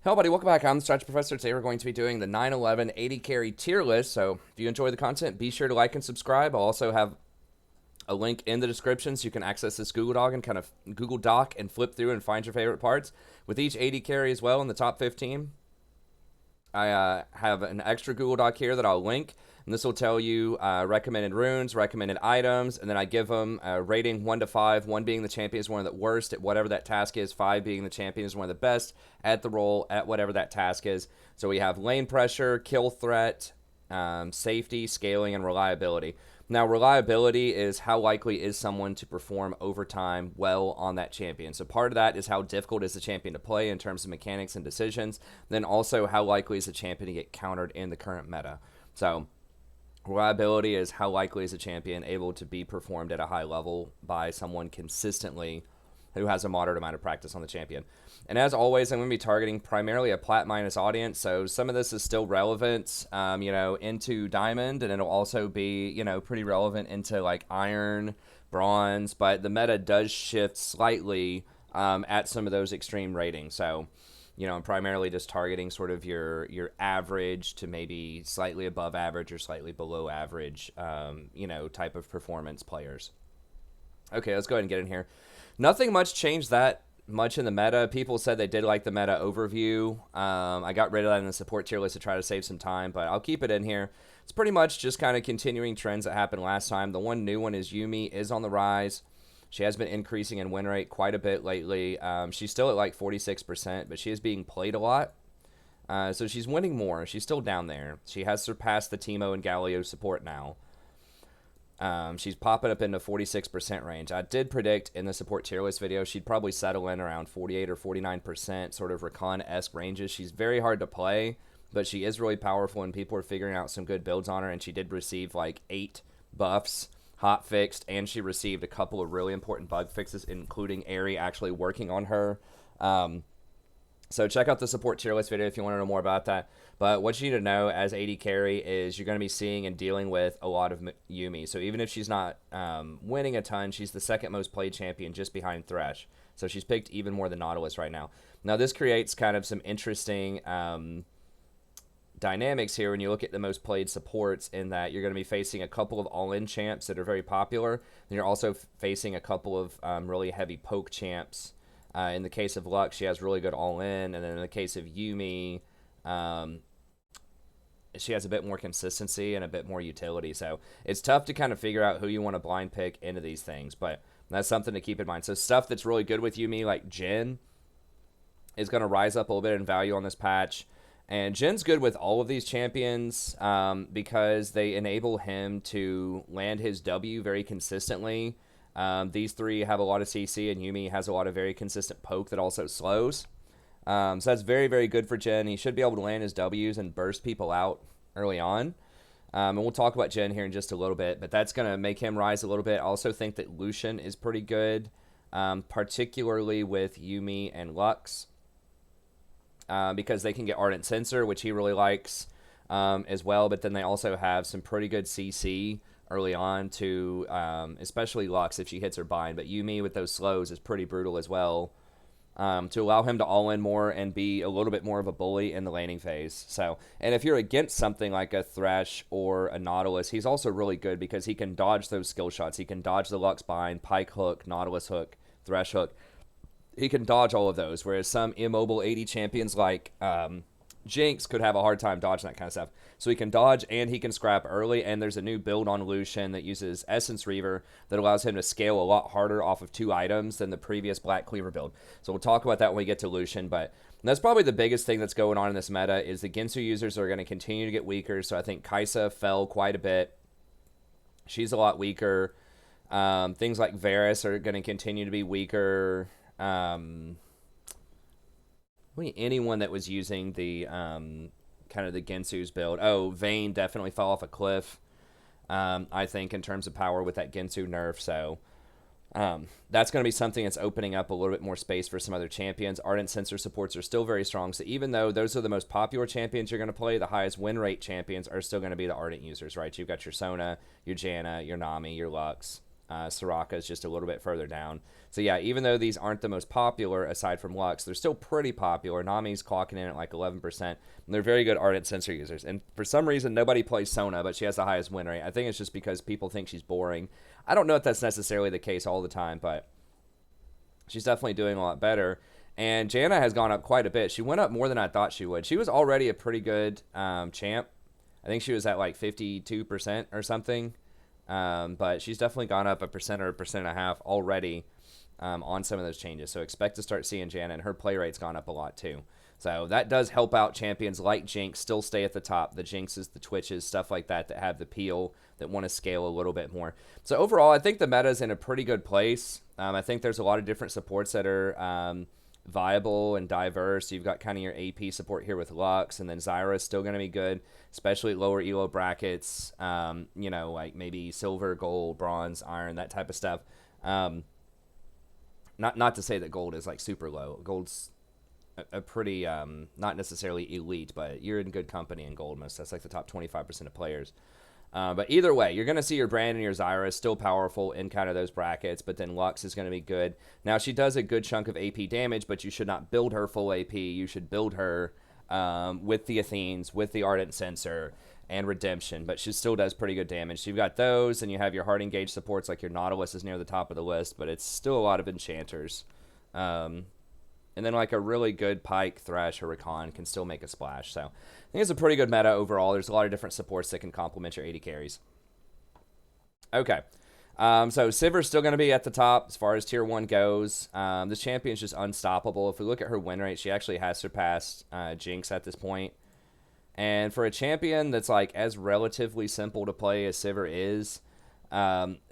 Hello, buddy. Welcome back. I'm the Stretch Professor. Today we're going to be doing the 9/11 AD carry tier list. So if you enjoy the content, be sure to like and subscribe. I'll also have a link in the description so you can access this Google Doc and flip through and find your favorite parts. With each AD carry as well in the top 15, I have an extra Google Doc here that I'll link, and this will tell you recommended runes, recommended items, and then I give them a rating 1 to 5, 1 being the champion is one of the worst at whatever that task is, 5 being the champion is one of the best at the role at whatever that task is. So we have lane pressure, kill threat, safety, scaling, and reliability. Now, reliability is how likely is someone to perform over time well on that champion. So part of that is how difficult is the champion to play in terms of mechanics and decisions. Then also how likely is the champion to get countered in the current meta. So reliability is how likely is a champion able to be performed at a high level by someone consistently who has a moderate amount of practice on the champion. And as always, I'm going to be targeting primarily a plat minus audience, so some of this is still relevant, into diamond, and it'll also be, pretty relevant into like iron, bronze, but the meta does shift slightly at some of those extreme ratings. So, I'm primarily just targeting sort of your average to maybe slightly above average or slightly below average, type of performance players. Okay, let's go ahead and get in here. Nothing much changed that much in the meta. People said they did like the meta overview. I got rid of that in the support tier list to try to save some time, but I'll keep it in here. It's pretty much just kind of continuing trends that happened last time. The one new one is Yuumi is on the rise. She has been increasing in win rate quite a bit lately. She's still at like 46%, but she is being played a lot. So she's winning more. She's still down there. She has surpassed the Teemo and Galio support now. She's popping up into 46% range. I did predict in the support tier list video she'd probably settle in around 48 or 49% sort of Rakan-esque ranges. She's very hard to play, but she is really powerful, and people are figuring out some good builds on her, and she did receive like 8 buffs, hot fixed, and she received a couple of really important bug fixes, including Aerie actually working on her. So check out the support tier list video if you want to know more about that. But what you need to know as AD carry is you're going to be seeing and dealing with a lot of Yuumi. So even if she's not winning a ton, she's the second most played champion just behind Thresh. So she's picked even more than Nautilus right now. Now this creates kind of some interesting dynamics here when you look at the most played supports, in that you're going to be facing a couple of all-in champs that are very popular. And you're also facing a couple of really heavy poke champs. In the case of Lux, she has really good all-in, and then in the case of Yuumi, she has a bit more consistency and a bit more utility. So it's tough to kind of figure out who you want to blind pick into these things, but that's something to keep in mind. So stuff that's really good with Yuumi, like Jhin, is going to rise up a little bit in value on this patch. And Jin's good with all of these champions because they enable him to land his W very consistently. These three have a lot of CC, and Yuumi has a lot of very consistent poke that also slows. So that's very, very good for Jhin. He should be able to land his Ws and burst people out early on. And we'll talk about Jhin here in just a little bit, but that's going to make him rise a little bit. I also think that Lucian is pretty good, particularly with Yuumi and Lux, because they can get Ardent Sensor, which he really likes as well, but then they also have some pretty good CC early on to, especially Lux if she hits her bind, but Yuumi with those slows is pretty brutal as well, to allow him to all-in more and be a little bit more of a bully in the laning phase. So, and if you're against something like a Thresh or a Nautilus, he's also really good because he can dodge those skill shots. He can dodge the Lux bind, Pike hook, Nautilus hook, Thresh hook. He can dodge all of those, whereas some immobile AD champions like Jinx could have a hard time dodging that kind of stuff. So he can dodge and he can scrap early, and there's a new build on Lucian that uses Essence Reaver that allows him to scale a lot harder off of 2 items than the previous Black Cleaver build. So we'll talk about that when we get to Lucian, but that's probably the biggest thing that's going on in this meta is the Ginsu users are going to continue to get weaker. So I think Xayah fell quite a bit. She's a lot weaker. Things like Varus are going to continue to be weaker. Anyone that was using the kind of the Ginsu's build. Oh, Vayne definitely fell off a cliff, I think, in terms of power with that Ginsu nerf. So that's going to be something that's opening up a little bit more space for some other champions. Ardent Sensor supports are still very strong. So even though those are the most popular champions you're going to play, the highest win rate champions are still going to be the Ardent users, right? You've got your Sona, your Janna, your Nami, your Lux, Soraka is just a little bit further down. So yeah, even though these aren't the most popular aside from Lux, they're still pretty popular. Nami's clocking in at like 11%. And they're very good Ardent Sensor users. And for some reason, nobody plays Sona, but she has the highest win rate. I think it's just because people think she's boring. I don't know if that's necessarily the case all the time, but she's definitely doing a lot better. And Janna has gone up quite a bit. She went up more than I thought she would. She was already a pretty good champ. I think she was at like 52% or something. But she's definitely gone up 1% or 1.5% already on some of those changes. So expect to start seeing Janna, and her play rate's gone up a lot too. So that does help out champions like Jinx still stay at the top. The Jinxes, the Twitches, stuff like that have the peel, that want to scale a little bit more. So overall, I think the meta is in a pretty good place. I think there's a lot of different supports that are viable and diverse. You've got kind of your AP support here with Lux, and then Xayah is still going to be good, especially at lower elo brackets, you know, like maybe silver, gold, bronze, iron, that type of stuff. Not to say that gold is like super low. Gold's a pretty, not necessarily elite, but you're in good company in gold. That's like the top 25% of players. But either way, you're going to see your Brand and your Xayah still powerful in kind of those brackets, but then Lux is going to be good. Now, she does a good chunk of AP damage, but you should not build her full AP. You should build her with the Athenes, with the Ardent Sensor, and Redemption, but she still does pretty good damage. So you've got those, and you have your hard engage supports, like your Nautilus is near the top of the list, but it's still a lot of enchanters. And then like a really good Pike, Thresh, or Rakan can still make a splash. So I think it's a pretty good meta overall. There's a lot of different supports that can complement your AD carries. Okay. So Sivir's still going to be at the top as far as tier 1 goes. This champion's just unstoppable. If we look at her win rate, she actually has surpassed Jinx at this point. And for a champion that's like as relatively simple to play as Sivir is,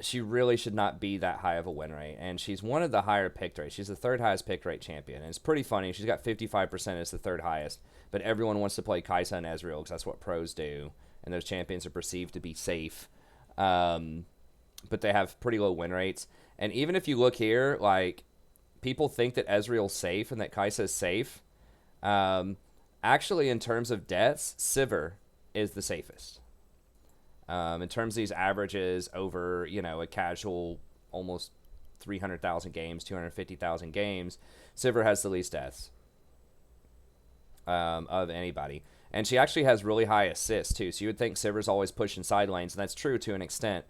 she really should not be that high of a win rate. And she's one of the higher pick rates. She's the third highest pick rate champion. And it's pretty funny. She's got 55% as the third highest. But everyone wants to play Xayah and Ezreal because that's what pros do. And those champions are perceived to be safe. But they have pretty low win rates. And even if you look here, like, people think that Ezreal's safe and that Xayah's safe. Actually, in terms of deaths, Sivir is the safest. In terms of these averages over, you know, a casual almost 300,000 games, 250,000 games, Sivir has the least deaths of anybody. And she actually has really high assists, too. So you would think Sivir's always pushing side lanes, and that's true to an extent.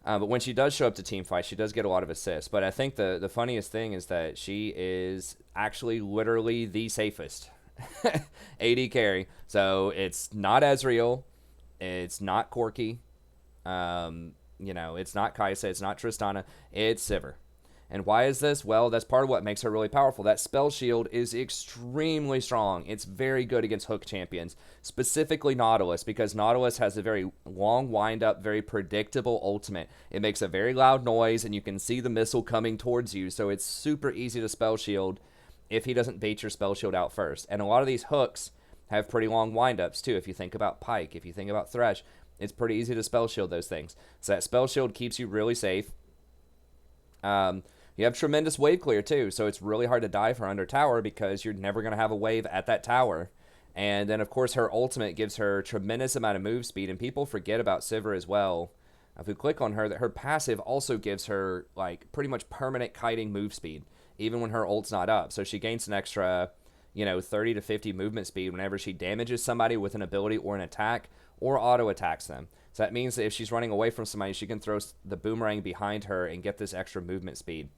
But when she does show up to team fights, she does get a lot of assists. But I think the funniest thing is that she is actually literally the safest AD carry. So it's not Ezreal. It's not Corki. You know, it's not Xayah. It's not Tristana. It's Sivir. And why is this? Well, that's part of what makes her really powerful. That spell shield is extremely strong. It's very good against hook champions, specifically Nautilus, because Nautilus has a very long wind-up, very predictable ultimate. It makes a very loud noise, and you can see the missile coming towards you, so it's super easy to spell shield if he doesn't bait your spell shield out first. And a lot of these hooks have pretty long wind-ups, too. If you think about Pike, if you think about Thresh, it's pretty easy to spell shield those things. So that spell shield keeps you really safe. You have tremendous wave clear, too, so it's really hard to die for under tower because you're never going to have a wave at that tower. And then, of course, her ultimate gives her a tremendous amount of move speed, and people forget about Sivir as well. If we click on her, that her passive also gives her, like, pretty much permanent kiting move speed, even when her ult's not up. So she gains an extra, you know, 30 to 50 movement speed whenever she damages somebody with an ability or an attack or auto-attacks them. So that means that if she's running away from somebody, she can throw the boomerang behind her and get this extra movement speed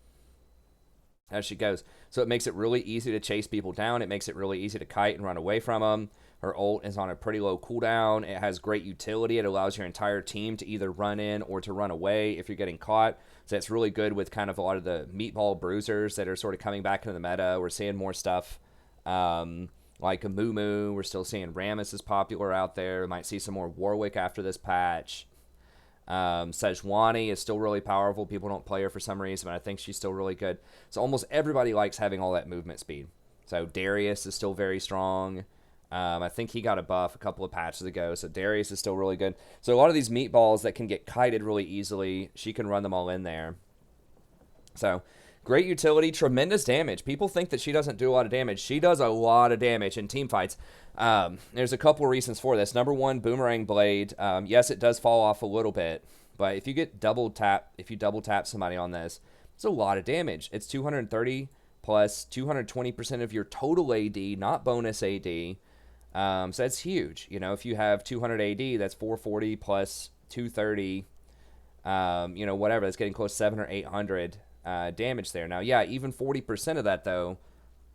as she goes. So it makes it really easy to chase people down. It makes it really easy to kite and run away from them. Her ult is on a pretty low cooldown. It has great utility. It allows your entire team to either run in or to run away if you're getting caught. So it's really good with kind of a lot of the meatball bruisers that are sort of coming back into the meta. We're seeing more stuff like a Mumu. We're still seeing Rammus is popular out there. We might see some more Warwick after this patch. Sejuani is still really powerful. People don't play her for some reason, but I think she's still really good. So almost everybody likes having all that movement speed. So Darius is still very strong. I think he got a buff a couple of patches ago, so Darius is still really good. So a lot of these meatballs that can get kited really easily, she can run them all in there. So great utility, tremendous damage. People think that she doesn't do a lot of damage. She does a lot of damage in team fights. There's a couple of reasons for this. Number one, Boomerang Blade. Yes, it does fall off a little bit, But if you get double tap, if you double tap somebody on this, it's a lot of damage. It's 230 plus 220% of your total AD, not bonus AD. So that's huge. You know, if you have 200 AD, that's 440 plus 230. You know, whatever. That's getting close to 700 or 800 damage there. Now, yeah, even 40% of that though,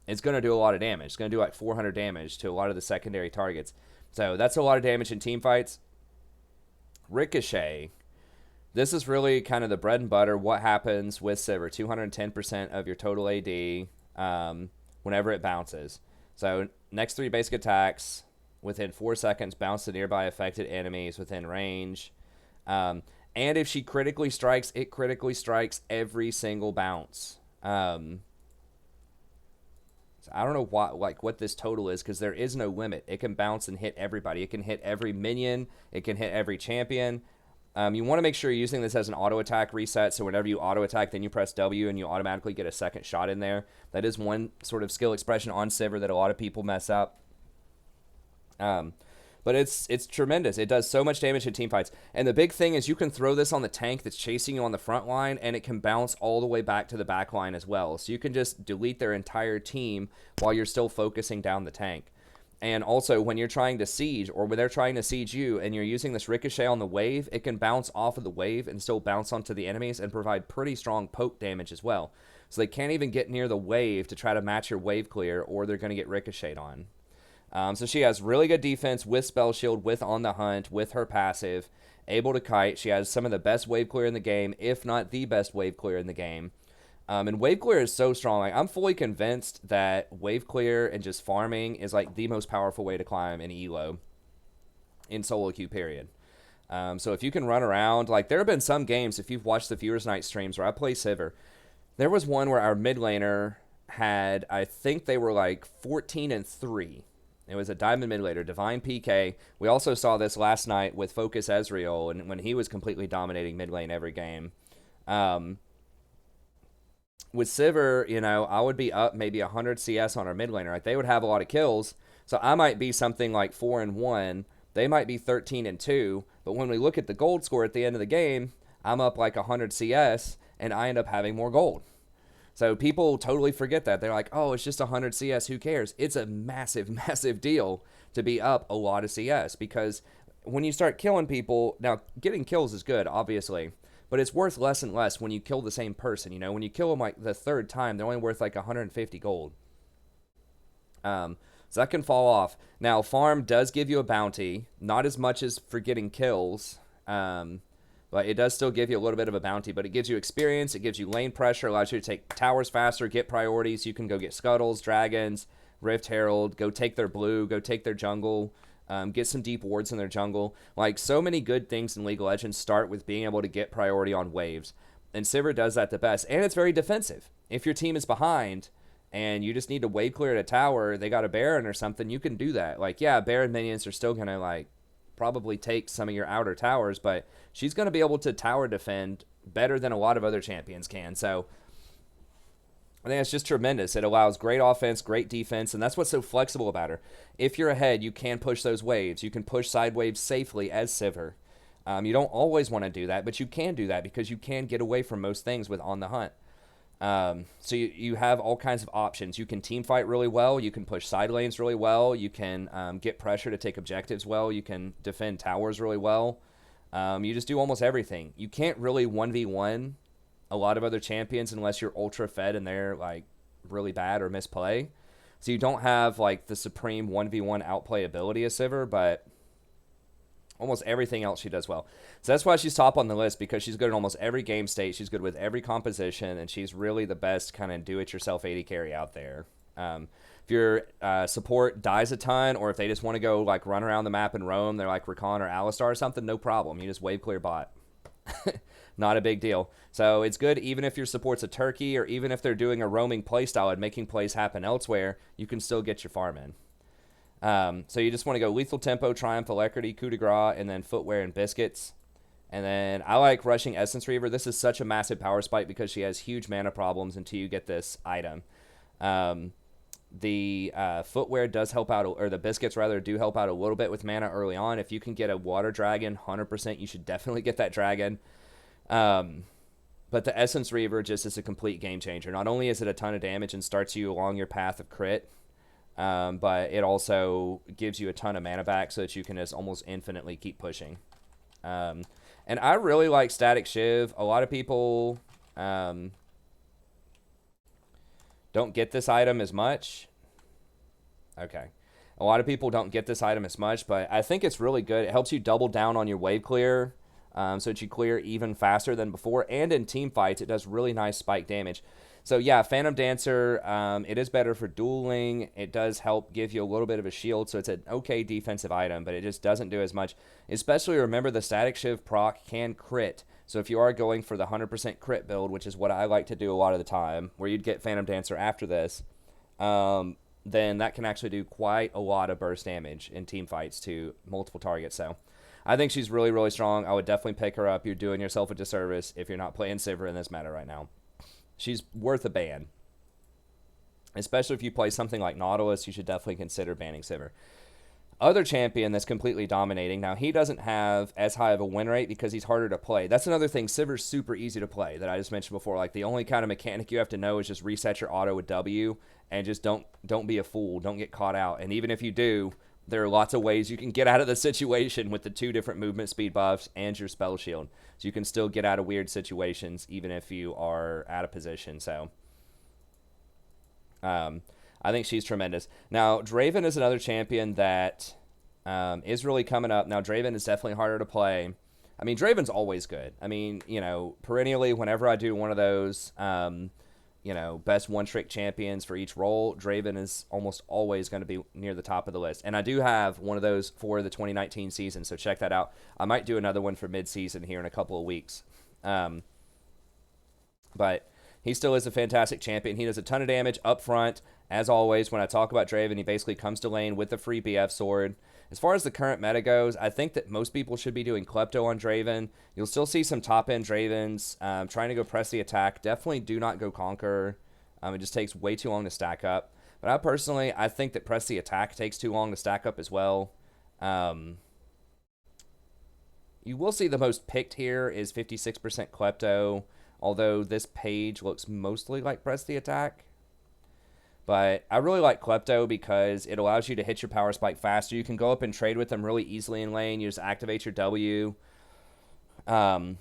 it's going to do a lot of damage. It's going to do like 400 damage to a lot of the secondary targets. So that's a lot of damage in team fights. Ricochet. This is really kind of the bread and butter. What happens with Sivir? 210% of your total AD whenever it bounces. So next 3 basic attacks within 4 seconds bounce to nearby affected enemies within range. And if she critically strikes, it critically strikes every single bounce. So I don't know what this total is, because there is no limit. It can bounce and hit everybody. It can hit every minion. It can hit every champion. You want to make sure you're using this as an auto attack reset, so whenever you auto attack, then you press W and you automatically get a second shot in there. That is one sort of skill expression on Sivir that a lot of people mess up. But it's tremendous. It does so much damage in team fights. And the big thing is you can throw this on the tank that's chasing you on the front line, and it can bounce all the way back to the back line as well. So you can just delete their entire team while you're still focusing down the tank. And also, when you're trying to siege, or when they're trying to siege you, and you're using this Ricochet on the wave, it can bounce off of the wave and still bounce onto the enemies and provide pretty strong poke damage as well. So they can't even get near the wave to try to match your wave clear, or they're going to get ricocheted on. So she has really good defense with Spell Shield, with On the Hunt, with her passive, able to kite. She has some of the best wave clear in the game, if not the best wave clear in the game. And wave clear is so strong. Like, I'm fully convinced that wave clear and just farming is like the most powerful way to climb in ELO in solo queue, period. So if you can run around, like there have been some games, if you've watched the Viewers Night streams where I play Sivir, there was one where our mid laner had, I think they were like 14-3. It was a diamond mid laner, Divine PK. We also saw this last night with Focus Ezreal, and when he was completely dominating mid lane every game. With Sivir, you know, I would be up maybe 100 CS on our mid laner. Like, they would have a lot of kills, so I might be something like 4-1. They might be 13-2. But when we look at the gold score at the end of the game, I'm up like 100 CS, and I end up having more gold. So people totally forget that. They're like, oh, it's just 100 CS, who cares? It's a massive, massive deal to be up a lot of CS, because when you start killing people, now getting kills is good, obviously, but it's worth less and less when you kill the same person. You know, when you kill them like the third time, they're only worth like 150 gold. So that can fall off. Now, farm does give you a bounty, not as much as for getting kills, but it does still give you a little bit of a bounty. But it gives you experience, it gives you lane pressure, allows you to take towers faster, get priorities. You can go get scuttles, dragons, Rift Herald, go take their blue, go take their jungle. Get some deep wards in their jungle. Like, so many good things in League of Legends start with being able to get priority on waves. And Sivir does that the best. And it's very defensive. If your team is behind and you just need to wave clear at a tower, they got a Baron or something, you can do that. Like, yeah, Baron minions are still going to, like, probably take some of your outer towers, but she's going to be able to tower defend better than a lot of other champions can. So I think it's just tremendous. It allows great offense, great defense, and that's what's so flexible about her. If you're ahead, you can push those waves. You can push side waves safely as Sivir. You don't always want to do that, but you can do that because you can get away from most things with On the Hunt. So you have all kinds of options. You can team fight really well. You can push side lanes really well. You can get pressure to take objectives well. You can defend towers really well. You just do almost everything. You can't really 1v1 a lot of other champions unless you're ultra fed and they're like really bad or misplay. So you don't have like the supreme 1v1 outplay ability of Sivir, but almost everything else she does well. So that's why she's top on the list, because she's good in almost every game state. She's good with every composition, and she's really the best kind of do-it-yourself AD carry out there. If your support dies a ton, or if they just want to go like run around the map and roam, they're like Rakan or Alistar or something, no problem. You just wave clear bot. Not a big deal. So it's good even if your support's a turkey, or even if they're doing a roaming playstyle and making plays happen elsewhere, you can still get your farm in. So you just want to go Lethal Tempo, Triumph, Alacrity, Coup de Grace, and then Footwear and Biscuits. And then I like rushing Essence Reaver. This is such a massive power spike because she has huge mana problems until you get this item. The footwear does help out, or the biscuits rather do help out a little bit with mana early on. If you can get a water dragon, 100%, you should definitely get that dragon. But the Essence Reaver just is a complete game changer. Not only is it a ton of damage and starts you along your path of crit, but it also gives you a ton of mana back so that you can just almost infinitely keep pushing. And I really like Static Shiv. A lot of people don't get this item as much. Okay. A lot of people don't get this item as much, but I think it's really good. It helps you double down on your wave clear, so that you clear even faster than before. And in team fights, it does really nice spike damage. So yeah, Phantom Dancer, it is better for dueling. It does help give you a little bit of a shield, so it's an okay defensive item, but it just doesn't do as much. Especially remember the Static Shiv proc can crit. So if you are going for the 100% crit build, which is what I like to do a lot of the time, where you'd get Phantom Dancer after this, then that can actually do quite a lot of burst damage in team fights to multiple targets. So I think she's really, really strong. I would definitely pick her up. You're doing yourself a disservice if you're not playing Sivir in this meta right now. She's worth a ban. Especially if you play something like Nautilus, you should definitely consider banning Sivir. Other champion that's completely dominating. Now, he doesn't have as high of a win rate because he's harder to play. That's another thing. Sivir's super easy to play that I just mentioned before. Like, the only kind of mechanic you have to know is just reset your auto with W and just don't be a fool. Don't get caught out. And even if you do, there are lots of ways you can get out of the situation with the 2 different movement speed buffs and your spell shield. So you can still get out of weird situations even if you are out of position. So I think she's tremendous. Now, Draven is another champion that is really coming up. Now, Draven is definitely harder to play. I mean, Draven's always good. I mean, you know, perennially, whenever I do one of those, you know, best one-trick champions for each role, Draven is almost always going to be near the top of the list. And I do have one of those for the 2019 season, so check that out. I might do another one for mid-season here in a couple of weeks. But he still is a fantastic champion. He does a ton of damage up front. As always, when I talk about Draven, he basically comes to lane with the free BF sword. As far as the current meta goes, I think that most people should be doing Klepto on Draven. You'll still see some top-end Dravens trying to go press the attack. Definitely do not go Conquer. It just takes way too long to stack up. But I think that press the attack takes too long to stack up as well. You will see the most picked here is 56% Klepto, although this page looks mostly like press the attack. But I really like Klepto because it allows you to hit your power spike faster. You can go up and trade with them really easily in lane. You just activate your W. Run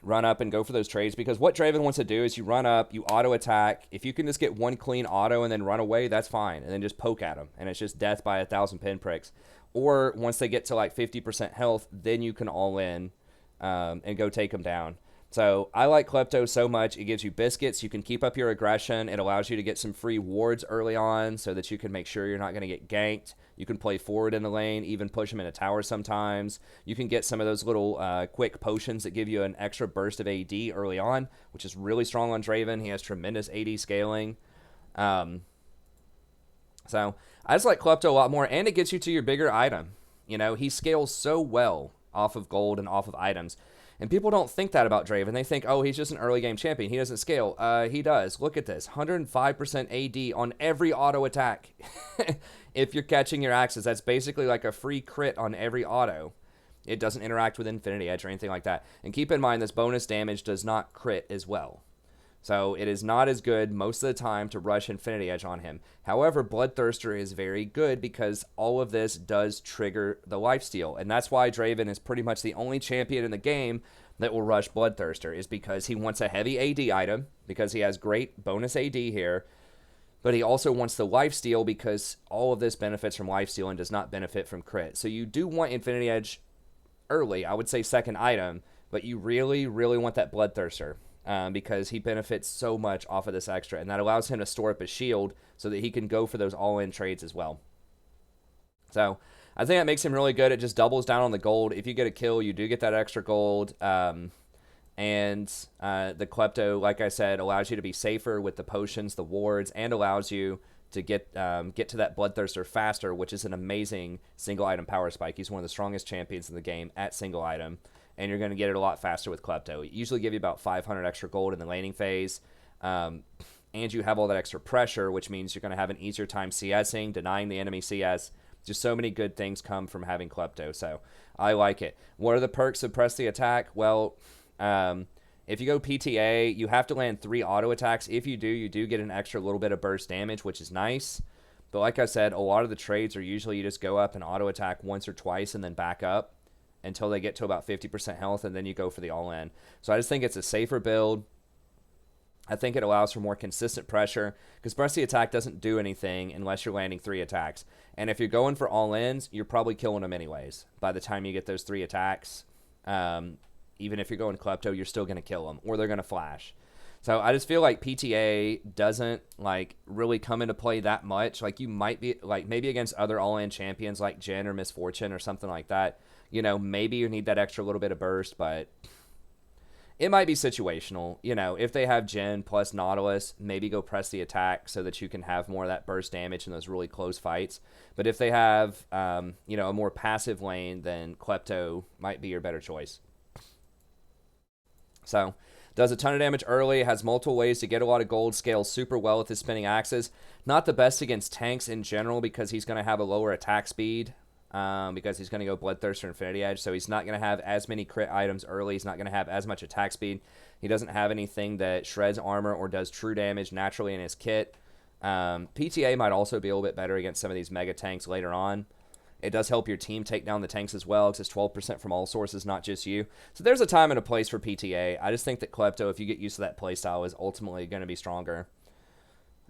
up and go for those trades. Because what Draven wants to do is you run up, you auto attack. If you can just get one clean auto and then run away, that's fine. And then just poke at them. And it's just death by 1,000 pinpricks. Or once they get to like 50% health, then you can all in and go take them down. So I like Klepto so much. It gives you biscuits. You can keep up your aggression. It allows you to get some free wards early on so that you can make sure you're not going to get ganked. You can play forward in the lane, even push them in a tower sometimes. You can get some of those little quick potions that give you an extra burst of AD early on, which is really strong on Draven. He has tremendous AD scaling. So I just like Klepto a lot more, and it gets you to your bigger item. You know, he scales so well off of gold and off of items. And people don't think that about Draven. They think, oh, he's just an early game champion. He doesn't scale. He does. Look at this. 105% AD on every auto attack. If you're catching your axes, that's basically like a free crit on every auto. It doesn't interact with Infinity Edge or anything like that. And keep in mind, this bonus damage does not crit as well. So it is not as good most of the time to rush Infinity Edge on him. However, Bloodthirster is very good because all of this does trigger the lifesteal. And that's why Draven is pretty much the only champion in the game that will rush Bloodthirster, is because he wants a heavy AD item, because he has great bonus AD here. But he also wants the lifesteal because all of this benefits from lifesteal and does not benefit from crit. So you do want Infinity Edge early, I would say second item, but you really, really want that Bloodthirster. Because he benefits so much off of this extra, and that allows him to store up his shield so that he can go for those all-in trades as well. So I think that makes him really good. It just doubles down on the gold. If you get a kill, you do get that extra gold. And the Klepto, like I said, allows you to be safer with the potions, the wards, and allows you to get to that Bloodthirster faster, which is an amazing single-item power spike. He's one of the strongest champions in the game at single item. And you're going to get it a lot faster with Klepto. It usually give you about 500 extra gold in the laning phase. And and you have all that extra pressure, which means you're going to have an easier time CSing, denying the enemy CS. Just so many good things come from having Klepto, so I like it. What are the perks of Press the Attack? Well, if you go PTA, you have to land 3 auto attacks. If you do, you do get an extra little bit of burst damage, which is nice. But like I said, a lot of the trades are usually you just go up and auto attack once or twice and then back up until they get to about 50% health, and then you go for the all-in. So I just think it's a safer build. I think it allows for more consistent pressure because Press the Attack doesn't do anything unless you're landing 3 attacks. And if you're going for all-ins, you're probably killing them anyways by the time you get those 3 attacks. Even if you're going Klepto, you're still going to kill them, or they're going to flash. So I just feel like PTA doesn't like really come into play that much. Like you might be like maybe against other all-in champions like Jhin or Misfortune or something like that. You know, maybe you need that extra little bit of burst, but it might be situational. You know, if they have Jhin plus Nautilus, maybe go Press the Attack so that you can have more of that burst damage in those really close fights. But if they have, you know, a more passive lane, then Klepto might be your better choice. So, does a ton of damage early, has multiple ways to get a lot of gold, scales super well with his spinning axes. Not the best against tanks in general because he's going to have a lower attack speed. Because he's going to go Bloodthirster Infinity Edge, so he's not going to have as many crit items early. He's not going to have as much attack speed. He doesn't have anything that shreds armor or does true damage naturally in his kit. PTA might also be a little bit better against some of these mega tanks later on. It does help your team take down the tanks as well, because it's 12% from all sources, not just you. So there's a time and a place for PTA. I just think that Klepto, if you get used to that playstyle, is ultimately going to be stronger.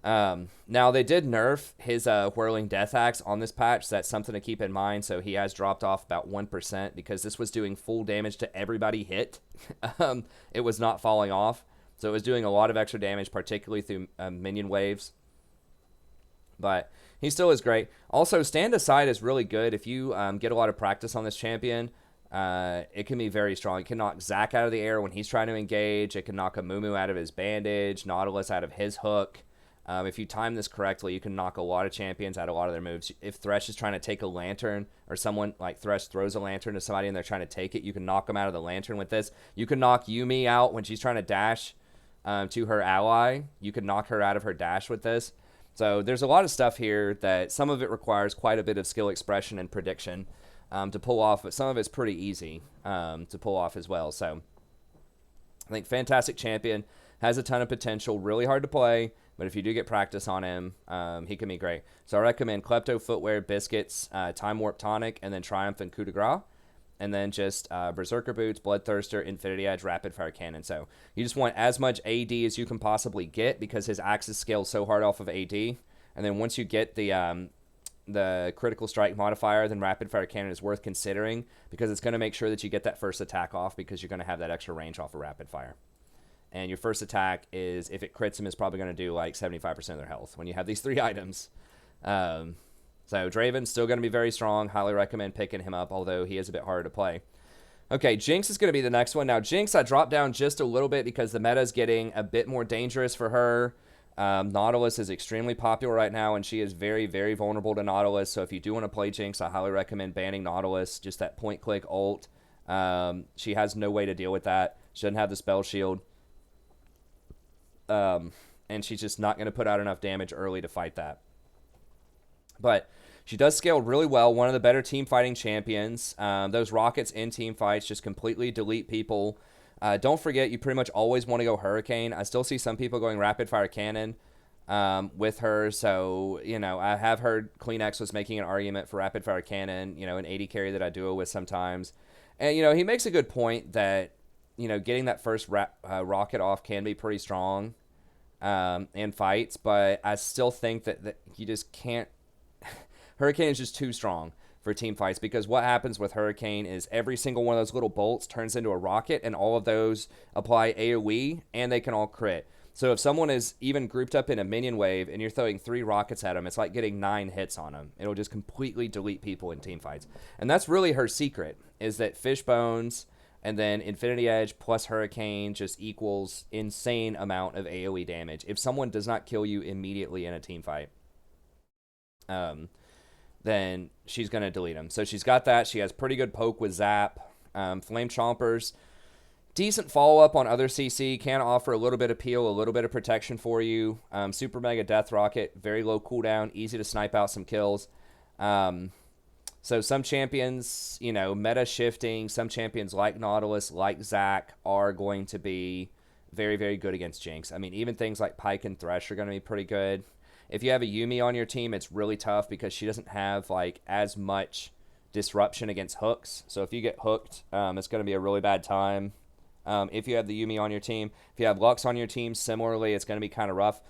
Now, they did nerf his Whirling Death Axe on this patch, so that's something to keep in mind. So he has dropped off about 1% because this was doing full damage to everybody hit. It was not falling off. So it was doing a lot of extra damage, particularly through minion waves. But he still is great. Also, Stand Aside is really good. If you get a lot of practice on this champion, it can be very strong. It can knock Zac out of the air when he's trying to engage. It can knock a Mumu out of his bandage, Nautilus out of his hook. If you time this correctly, you can knock a lot of champions out of a lot of their moves. If Thresh is trying to take a lantern, or someone like Thresh throws a lantern to somebody and they're trying to take it, you can knock them out of the lantern with this. You can knock Yuumi out when she's trying to dash to her ally. You can knock her out of her dash with this. So there's a lot of stuff here that some of it requires quite a bit of skill expression and prediction to pull off, but some of it's pretty easy to pull off as well. So I think fantastic champion, has a ton of potential, really hard to play, but if you do get practice on him, he can be great. So I recommend Klepto, Footwear, Biscuits, Time Warp Tonic, and then Triumph and Coup de Grace. And then just Berserker Boots, Bloodthirster, Infinity Edge, Rapid Fire Cannon. So you just want as much AD as you can possibly get because his axes scale so hard off of AD. And then once you get the Critical Strike modifier, then Rapid Fire Cannon is worth considering because it's going to make sure that you get that first attack off because you're going to have that extra range off of Rapid Fire. And your first attack is, if it crits him, is probably going to do like 75% of their health when you have these 3 items. So Draven's still going to be very strong. Highly recommend picking him up, although he is a bit harder to play. Okay, Jinx is going to be the next one. Now, Jinx, I dropped down just a little bit because the meta is getting a bit more dangerous for her. Nautilus is extremely popular right now, and she is very, very vulnerable to Nautilus. So if you do want to play Jinx, I highly recommend banning Nautilus. Just that point-click ult. She has no way to deal with that. She doesn't have the spell shield. And she's just not going to put out enough damage early to fight that. But she does scale really well. One of the better team fighting champions. Those rockets in team fights just completely delete people. Don't forget, you pretty much always want to go Hurricane. I still see some people going Rapid Fire Cannon with her. So, you know, I have heard CleanX was making an argument for Rapid Fire Cannon, you know, an AD carry that I duo with sometimes. And, you know, he makes a good point that, you know, getting that first rocket off can be pretty strong in fights, but I still think that you just can't. Hurricane is just too strong for team fights because what happens with Hurricane is every single one of those little bolts turns into a rocket, and all of those apply AoE, and they can all crit. So if someone is even grouped up in a minion wave and you're throwing 3 rockets at them, it's like getting 9 hits on them. It'll just completely delete people in team fights. And that's really her secret, is that Fish Bones and then Infinity Edge plus Hurricane just equals insane amount of AoE damage. If someone does not kill you immediately in a team fight, then she's going to delete them. So she's got that. She has pretty good poke with Zap. Flame Chompers Decent follow-up on other CC, can offer a little bit of peel, a little bit of protection for you. Super Mega Death Rocket, very low cooldown, easy to snipe out some kills. So some champions, you know, meta shifting, some champions like Nautilus, like Zac, are going to be very, very good against Jinx. I mean, even things like Pyke and Thresh are going to be pretty good. If you have a Yuumi on your team, it's really tough because she doesn't have, like, as much disruption against hooks. So if you get hooked, it's going to be a really bad time. If you have the Yuumi on your team. If you have Lux on your team, similarly, it's going to be kind of rough.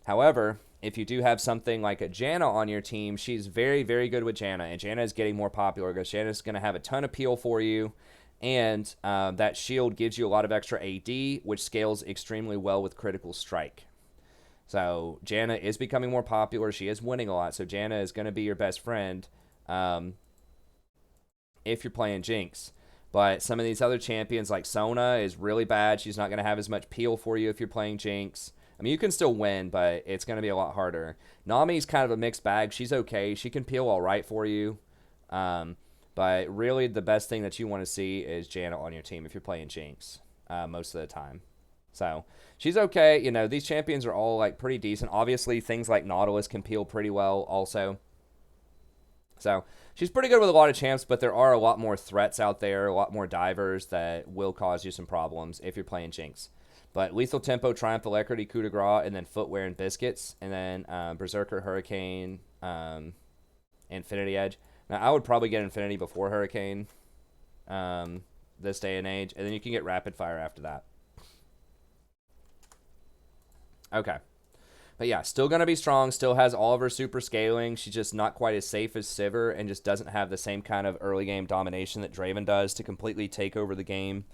However, if you do have something like a Janna on your team, she's very, very good with Janna, and Janna is getting more popular because Janna is going to have a ton of peel for you, and that shield gives you a lot of extra AD, which scales extremely well with critical strike. So Janna is becoming more popular. She is winning a lot, so Janna is going to be your best friend if you're playing Jinx. But some of these other champions, like Sona, is really bad. She's not going to have as much peel for you if you're playing Jinx. I mean, you can still win, but it's going to be a lot harder. Nami's kind of a mixed bag. She's okay. She can peel all right for you. But really, the best thing that you want to see is Janna on your team if you're playing Jinx most of the time. So she's okay. You know, these champions are all, like, pretty decent. Obviously, things like Nautilus can peel pretty well also. So she's pretty good with a lot of champs, but there are a lot more threats out there, a lot more divers that will cause you some problems if you're playing Jinx. But Lethal Tempo, Triumph Alacrity, Coup de Grace, and then Footwear and Biscuits, and then Berserker, Hurricane, Infinity Edge. Now, I would probably get Infinity before Hurricane this day and age, and then you can get Rapid Fire after that. Okay. But yeah, still going to be strong, still has all of her super scaling. She's just not quite as safe as Sivir and just doesn't have the same kind of early game domination that Draven does to completely take over the game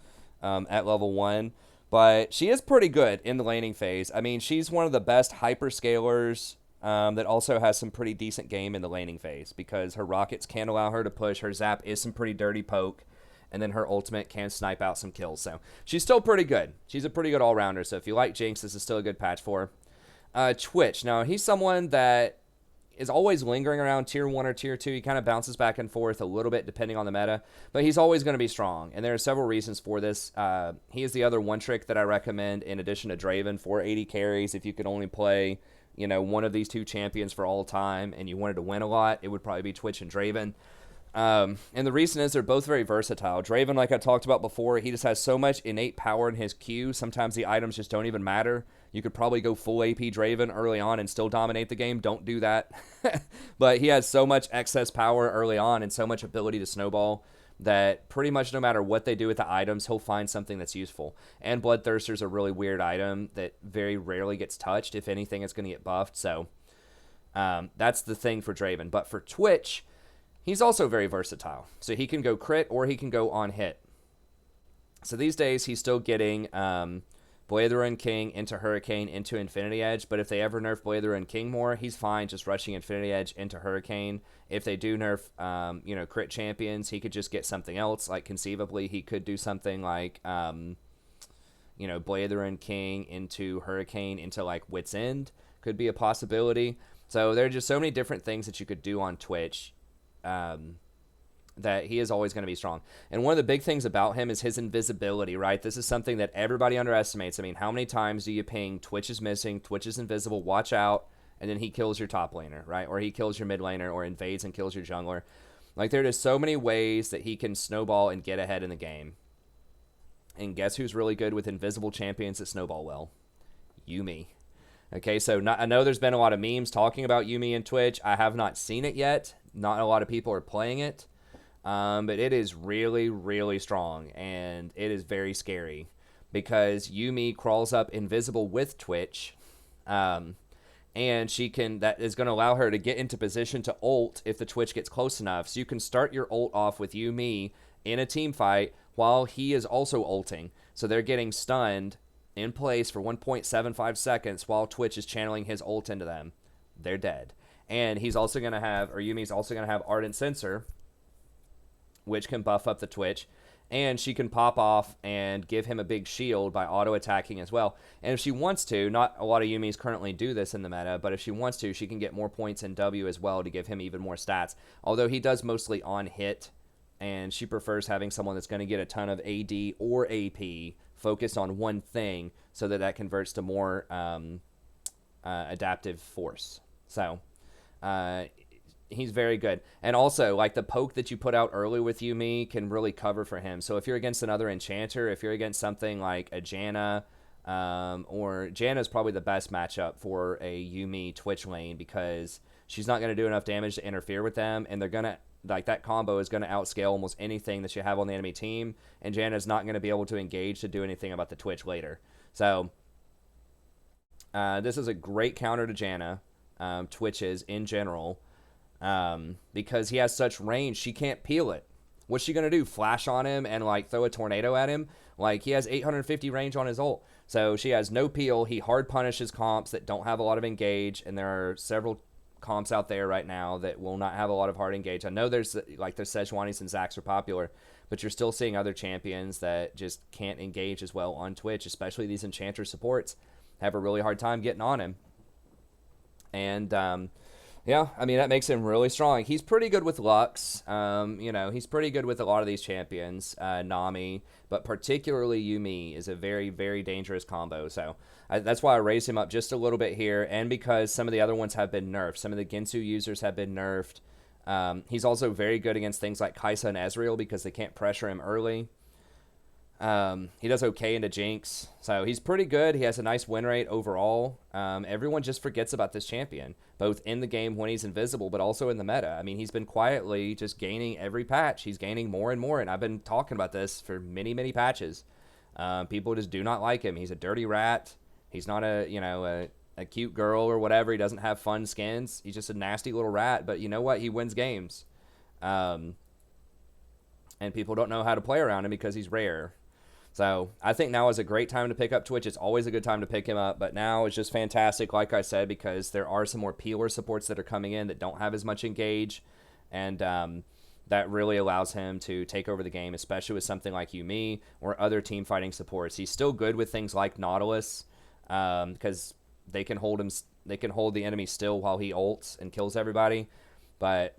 at level 1. But she is pretty good in the laning phase. I mean, she's one of the best hyperscalers that also has some pretty decent game in the laning phase because her rockets can allow her to push. Her zap is some pretty dirty poke. And then her ultimate can snipe out some kills. So she's still pretty good. She's a pretty good all-rounder. So if you like Jinx, this is still a good patch for her. Twitch. Now, he's someone that is always lingering around tier 1 or tier 2. He kind of bounces back and forth a little bit depending on the meta, but he's always going to be strong, and there are several reasons for this. He is the other one trick that I recommend in addition to Draven for AD carries. If you could only play, you know, one of these two champions for all time and you wanted to win a lot, it would probably be Twitch and Draven. And the reason is they're both very versatile. Draven, like I talked about before, he just has so much innate power in his Q. Sometimes the items just don't even matter. You could probably go full AP Draven early on and still dominate the game. Don't do that. But he has so much excess power early on and so much ability to snowball that pretty much no matter what they do with the items, he'll find something that's useful. And Bloodthirster's a really weird item that very rarely gets touched. If anything, it's going to get buffed. So that's the thing for Draven. But for Twitch, he's also very versatile. So he can go crit or he can go on hit. So these days, he's still getting Blade of the Ruined King into Hurricane into Infinity Edge, but if they ever nerf Blade of the Ruined King more, he's fine just rushing Infinity Edge into Hurricane. If they do nerf, crit champions, he could just get something else. Like conceivably, he could do something like, Blade of the Ruined King into Hurricane into like Wit's End could be a possibility. So there are just so many different things that you could do on Twitch. That he is always going to be strong. And one of the big things about him is his invisibility, right? This is something that everybody underestimates. I mean, how many times do you ping, Twitch is missing, Twitch is invisible, watch out, and then he kills your top laner, right? Or he kills your mid laner, or invades and kills your jungler. Like, there are just so many ways that he can snowball and get ahead in the game. And guess who's really good with invisible champions that snowball well? Yuumi. Okay, so I know there's been a lot of memes talking about Yuumi in Twitch. I have not seen it yet. Not a lot of people are playing it. But it is really, really strong, and it is very scary because Yuumi crawls up invisible with Twitch, and that is going to allow her to get into position to ult if the Twitch gets close enough. So you can start your ult off with Yuumi in a team fight while he is also ulting. So they're getting stunned in place for 1.75 seconds while Twitch is channeling his ult into them. They're dead. And Yuumi's also going to have Ardent Sensor, which can buff up the Twitch, and she can pop off and give him a big shield by auto-attacking as well. And if she wants to, not a lot of Yuumis currently do this in the meta, but if she wants to, she can get more points in W as well to give him even more stats. Although he does mostly on-hit and she prefers having someone that's going to get a ton of AD or AP focused on one thing, so that converts to more adaptive force. So he's very good. And also, like, the poke that you put out early with Yumi can really cover for him. So if you're against another enchanter, if you're against something like a Janna, or Janna's probably the best matchup for a Yumi Twitch lane, because she's not going to do enough damage to interfere with them, and they're going to, like, that combo is going to outscale almost anything that you have on the enemy team, and Janna's not going to be able to engage to do anything about the Twitch later. So this is a great counter to Janna, Twitches in general, because he has such range. She can't peel it. What's she going to do? Flash on him and, like, throw a tornado at him? Like, he has 850 range on his ult. So she has no peel. He hard punishes comps that don't have a lot of engage, and there are several comps out there right now that will not have a lot of hard engage. I know there's, like, the Sejuanis and Zacs are popular, but you're still seeing other champions that just can't engage as well on Twitch, especially these enchanter supports have a really hard time getting on him. And yeah, I mean, that makes him really strong. He's pretty good with Lux. You know, he's pretty good with a lot of these champions, Nami, but particularly Yumi is a very, very dangerous combo. So that's why I raised him up just a little bit here, and because some of the other ones have been nerfed. Some of the Ginsu users have been nerfed. He's also very good against things like Xayah and Ezreal because they can't pressure him early. He does okay into Jinx, so he's pretty good. He has a nice win rate overall. Everyone just forgets about this champion, both in the game when he's invisible, but also in the meta. I mean, he's been quietly just gaining every patch. He's gaining more and more, and I've been talking about this for many, many patches. People just do not like him. He's a dirty rat. He's not a cute girl or whatever. He doesn't have fun skins. He's just a nasty little rat, but you know what? He wins games. And people don't know how to play around him because he's rare. So I think now is a great time to pick up Twitch. It's always a good time to pick him up, but now it's just fantastic, like I said, because there are some more peeler supports that are coming in that don't have as much engage, and that really allows him to take over the game, especially with something like Yumi or other team fighting supports. He's still good with things like Nautilus, because they can hold the enemy still while he ults and kills everybody, but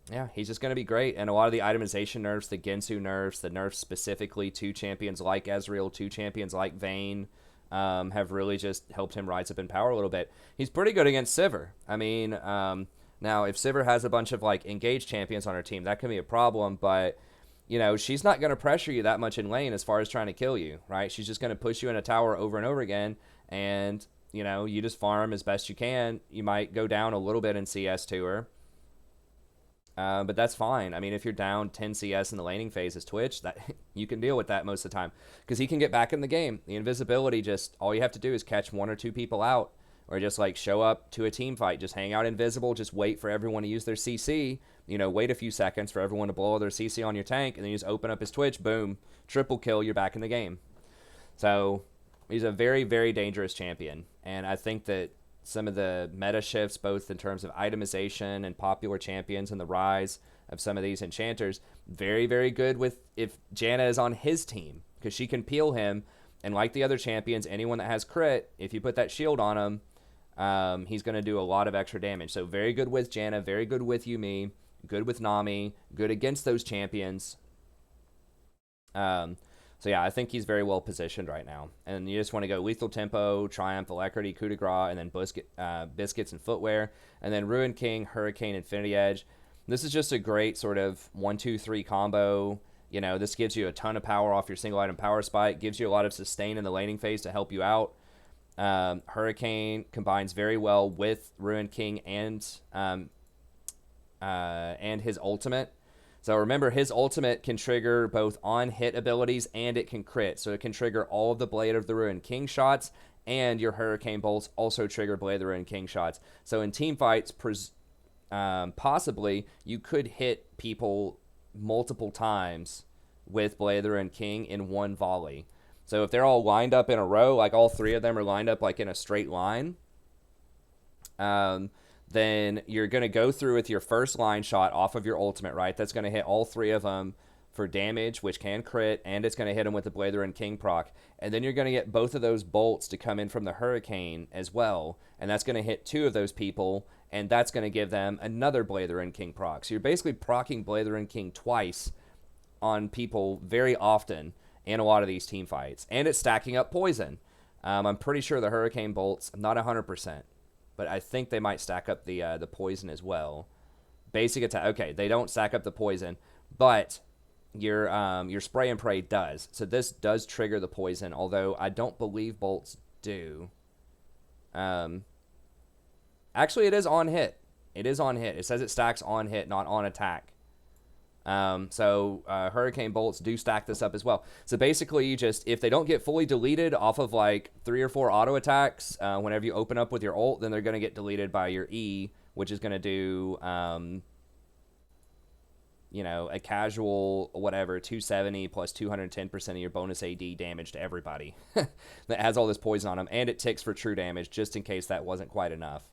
yeah, he's just going to be great. And a lot of the itemization nerfs, the Ginsu nerfs, the nerfs specifically to champions like Ezreal, to champions like Vayne, have really just helped him rise up in power a little bit. He's pretty good against Sivir. I mean, now if Sivir has a bunch of, like, engaged champions on her team, that can be a problem, but you know, she's not going to pressure you that much in lane as far as trying to kill you, right? She's just going to push you in a tower over and over again, and you know, you just farm as best you can. You might go down a little bit in CS to her, but that's fine. I mean, if you're down 10 CS in the laning phase as Twitch, that you can deal with that most of the time, because he can get back in the game. The invisibility, just all you have to do is catch one or two people out, or just, like, show up to a team fight, just hang out invisible, just wait for everyone to use their CC, you know, wait a few seconds for everyone to blow their CC on your tank, and then you just open up his Twitch, boom, triple kill, you're back in the game. So he's a very, very dangerous champion, and I think that some of the meta shifts, both in terms of itemization and popular champions and the rise of some of these enchanters, very, very good with if Janna is on his team, because she can peel him, and like the other champions, anyone that has crit, if you put that shield on him, he's going to do a lot of extra damage. So very good with Janna, very good with Yumi, good with Nami, good against those champions. So yeah, I think he's very well positioned right now. And you just want to go Lethal Tempo, Triumph, Alacrity, Coup de Grace, and then Biscuits and Footwear. And then Ruin King, Hurricane, Infinity Edge. This is just a great sort of 1-2-3 combo. You know, this gives you a ton of power off your single item power spike, gives you a lot of sustain in the laning phase to help you out. Hurricane combines very well with Ruin King and his ultimate. So remember, his ultimate can trigger both on-hit abilities and it can crit. So it can trigger all of the Blade of the Ruined King shots, and your Hurricane Bolts also trigger Blade of the Ruined King shots. So in team fights, possibly, you could hit people multiple times with Blade of the Ruined King in one volley. So if they're all lined up in a row, like all three of them are lined up like in a straight line, then you're going to go through with your first line shot off of your ultimate, right? That's going to hit all three of them for damage, which can crit, and it's going to hit them with the Blader and King proc. And then you're going to get both of those bolts to come in from the Hurricane as well, and that's going to hit two of those people, and that's going to give them another Blader and King proc. So you're basically proccing Blader and King twice on people very often in a lot of these team fights. And it's stacking up poison. I'm pretty sure the Hurricane Bolts, I'm not 100%, but I think they might stack up the poison as well. Basic attack, okay, they don't stack up the poison, but your spray and pray does. So this does trigger the poison, although I don't believe bolts do. Actually, it is on hit. It is on hit. It says it stacks on hit, not on attack. So Hurricane Bolts do stack this up as well. So basically, you just, if they don't get fully deleted off of like 3 or 4 auto attacks, whenever you open up with your ult, then they're going to get deleted by your E, which is going to do, you know, a casual, whatever, 270 plus 210% of your bonus AD damage to everybody that has all this poison on them. And it ticks for true damage, just in case that wasn't quite enough.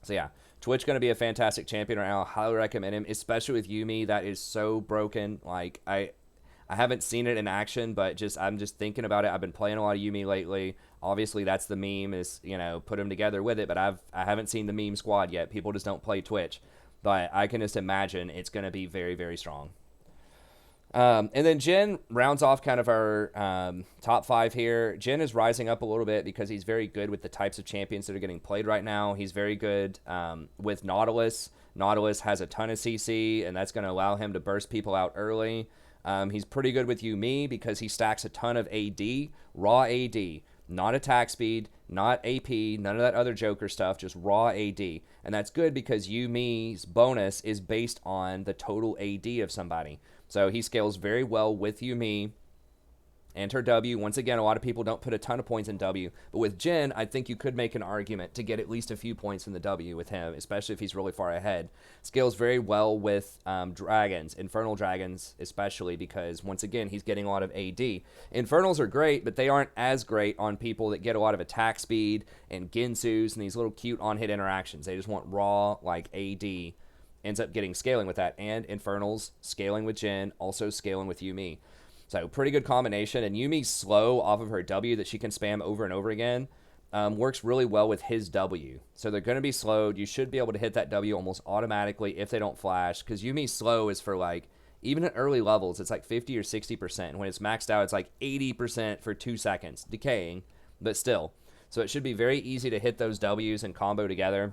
So yeah, Twitch going to be a fantastic champion right now. I highly recommend him, especially with Yuumi. That is so broken. Like, I haven't seen it in action, but I'm just thinking about it. I've been playing a lot of Yuumi lately. Obviously, that's the meme, is, you know, put him together with it, but I haven't seen the meme squad yet. People just don't play Twitch. But I can just imagine it's going to be very, very strong. And then Jhin rounds off kind of our top 5 here. Jhin is rising up a little bit because he's very good with the types of champions that are getting played right now. He's very good with Nautilus. Nautilus has a ton of CC, and that's going to allow him to burst people out early. He's pretty good with Yuumi because he stacks a ton of AD, raw AD. Not attack speed, not AP, none of that other Joker stuff, just raw AD. And that's good because Yuumi's bonus is based on the total AD of somebody. So he scales very well with Yuumi and her W. Once again, a lot of people don't put a ton of points in W. But with Jhin, I think you could make an argument to get at least a few points in the W with him, especially if he's really far ahead. Scales very well with dragons, Infernal Dragons especially, because, once again, he's getting a lot of AD. Infernals are great, but they aren't as great on people that get a lot of attack speed and Ginsus and these little cute on-hit interactions. They just want raw, like, AD. Ends up getting scaling with that. And Infernals scaling with Jhin, also scaling with Yuumi. So pretty good combination, and Yuumi's slow off of her W that she can spam over and over again works really well with his W. So they're going to be slowed. You should be able to hit that W almost automatically if they don't flash, because Yuumi's slow is for, like, even at early levels, it's like 50 or 60%. And when it's maxed out, it's like 80% for 2 seconds, decaying, but still. So it should be very easy to hit those Ws and combo together.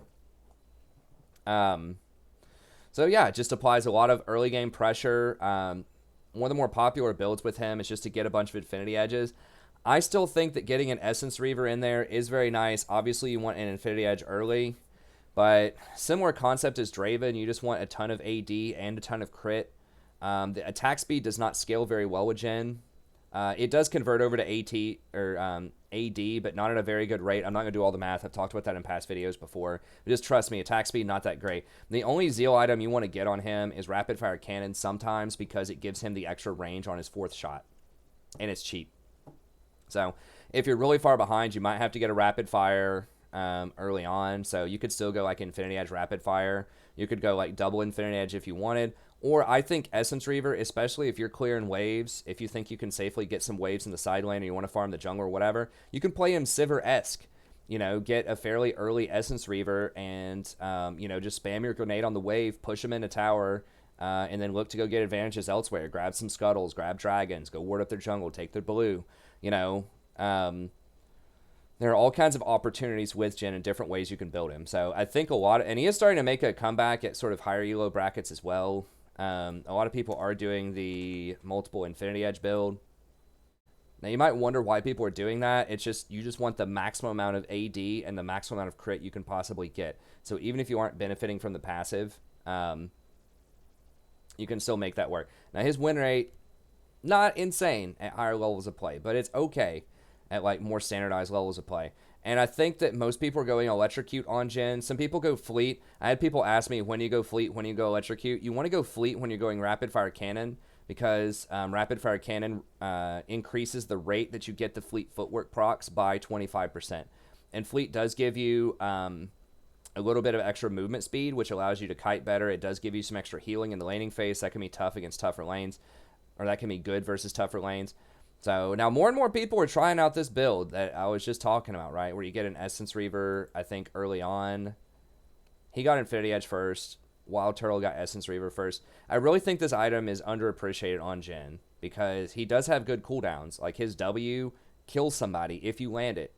So yeah, it just applies a lot of early game pressure. One of the more popular builds with him is just to get a bunch of Infinity Edges. I still think that getting an Essence Reaver in there is very nice. Obviously, you want an Infinity Edge early, but similar concept as Draven. You just want a ton of AD and a ton of crit. The attack speed does not scale very well with Jhin. It does convert over to AT or AD, but not at a very good rate. I'm not going to do all the math. I've talked about that in past videos before. But just trust me, attack speed, not that great. The only Zeal item you want to get on him is Rapid Fire Cannon sometimes, because it gives him the extra range on his 4th shot. And it's cheap. So if you're really far behind, you might have to get a Rapid Fire early on. So you could still go like Infinity Edge Rapid Fire. You could go like double Infinity Edge if you wanted. Or I think Essence Reaver, especially if you're clearing waves, if you think you can safely get some waves in the side lane or you want to farm the jungle or whatever, you can play him Sivir-esque. You know, get a fairly early Essence Reaver and, you know, just spam your grenade on the wave, push him into tower, and then look to go get advantages elsewhere. Grab some scuttles, grab dragons, go ward up their jungle, take their blue. You know, there are all kinds of opportunities with Jhin and different ways you can build him. So I think a lot of, and he is starting to make a comeback at sort of higher elo brackets as well. A lot of people are doing the multiple Infinity Edge build. Now, you might wonder why people are doing that. It's just, you just want the maximum amount of AD and the maximum amount of crit you can possibly get. So even if you aren't benefiting from the passive, you can still make that work. Now, his win rate, not insane at higher levels of play, but it's okay at like more standardized levels of play. And I think that most people are going Electrocute on Jhin. Some people go Fleet. I had people ask me, when you go Fleet, when you go Electrocute. You want to go Fleet when you're going Rapid Fire Cannon, because Rapid Fire Cannon increases the rate that you get the Fleet Footwork procs by 25%. And Fleet does give you a little bit of extra movement speed, which allows you to kite better. It does give you some extra healing in the laning phase. That can be tough against tougher lanes, or that can be good versus tougher lanes. So now more and more people are trying out this build that I was just talking about, right? Where you get an Essence Reaver, I think, early on. He got Infinity Edge first. Wild Turtle got Essence Reaver first. I really think this item is underappreciated on Jhin because he does have good cooldowns. Like his W kills somebody if you land it,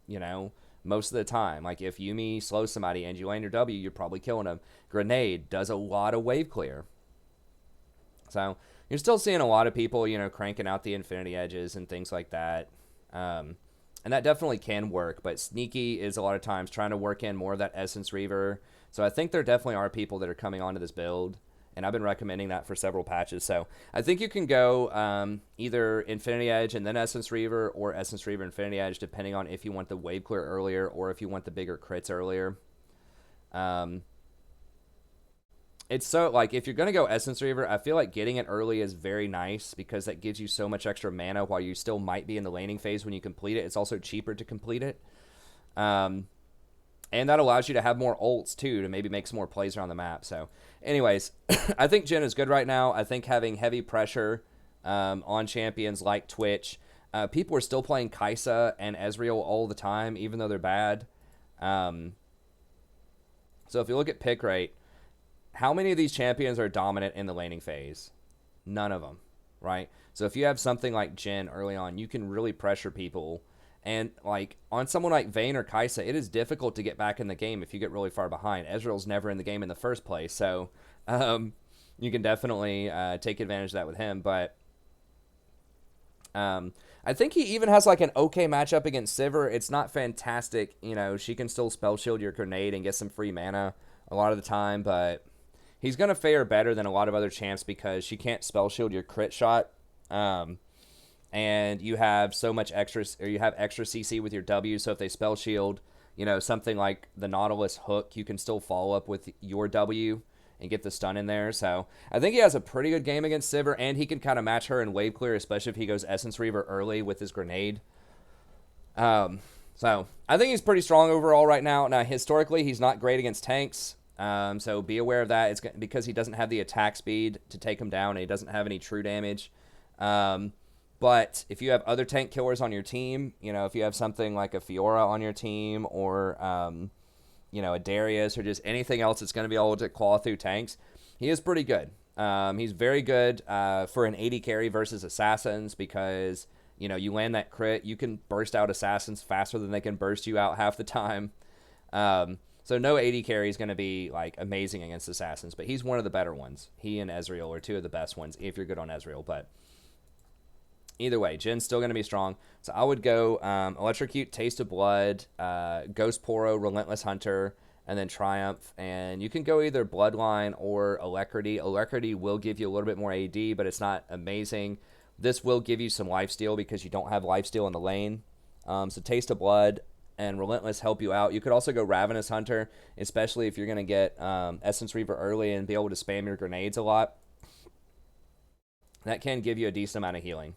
you know, most of the time. Like if Yuumi slows somebody and you land your W, you're probably killing them. Grenade does a lot of wave clear. So you're still seeing a lot of people, you know, cranking out the Infinity Edges and things like that. And that definitely can work, but Sneaky is a lot of times trying to work in more of that Essence Reaver. So I think there definitely are people that are coming onto this build, and I've been recommending that for several patches. So I think you can go either Infinity Edge and then Essence Reaver, or Essence Reaver Infinity Edge, depending on if you want the wave clear earlier or if you want the bigger crits earlier. It's so, like, if you're going to go Essence Reaver, I feel like getting it early is very nice because that gives you so much extra mana while you still might be in the laning phase when you complete it. It's also cheaper to complete it. And that allows you to have more ults, too, to maybe make some more plays around the map. So, anyways, I think Jhin is good right now. I think having heavy pressure on champions like Twitch. People are still playing Xayah and Ezreal all the time, even though they're bad. So if you look at pick rate, how many of these champions are dominant in the laning phase? None of them, right? So if you have something like Jhin early on, you can really pressure people. And like on someone like Vayne or Xayah, it is difficult to get back in the game if you get really far behind. Ezreal's never in the game in the first place, so you can definitely take advantage of that with him. But I think he even has like an okay matchup against Sivir. It's not fantastic, you know. She can still spell shield your grenade and get some free mana a lot of the time, but he's going to fare better than a lot of other champs because she can't spell shield your crit shot. And you have so much extra, or you have extra CC with your W. So if they spell shield, you know, something like the Nautilus hook, you can still follow up with your W and get the stun in there. So I think he has a pretty good game against Sivir, and he can kind of match her in wave clear, especially if he goes Essence Reaver early with his grenade. So I think he's pretty strong overall right now. Now, historically, he's not great against tanks. So be aware of that. It's because he doesn't have the attack speed to take him down, and he doesn't have any true damage. But if you have other tank killers on your team, you know, if you have something like a Fiora on your team, or you know, a Darius, or just anything else that's going to be able to claw through tanks, he is pretty good. He's very good for an AD carry versus assassins because, you know, you land that crit, you can burst out assassins faster than they can burst you out half the time. So no AD carry is going to be, like, amazing against assassins, but he's one of the better ones. He and Ezreal are two of the best ones if you're good on Ezreal. But either way, Jin's still going to be strong. So I would go Electrocute, Taste of Blood, Ghost Poro, Relentless Hunter, and then Triumph. And you can go either Bloodline or Alacrity. Alacrity will give you a little bit more AD, but it's not amazing. This will give you some lifesteal because you don't have lifesteal in the lane. So Taste of Blood and Relentless help you out. You could also go Ravenous Hunter, especially if you're going to get Essence Reaver early and be able to spam your grenades a lot. That can give you a decent amount of healing.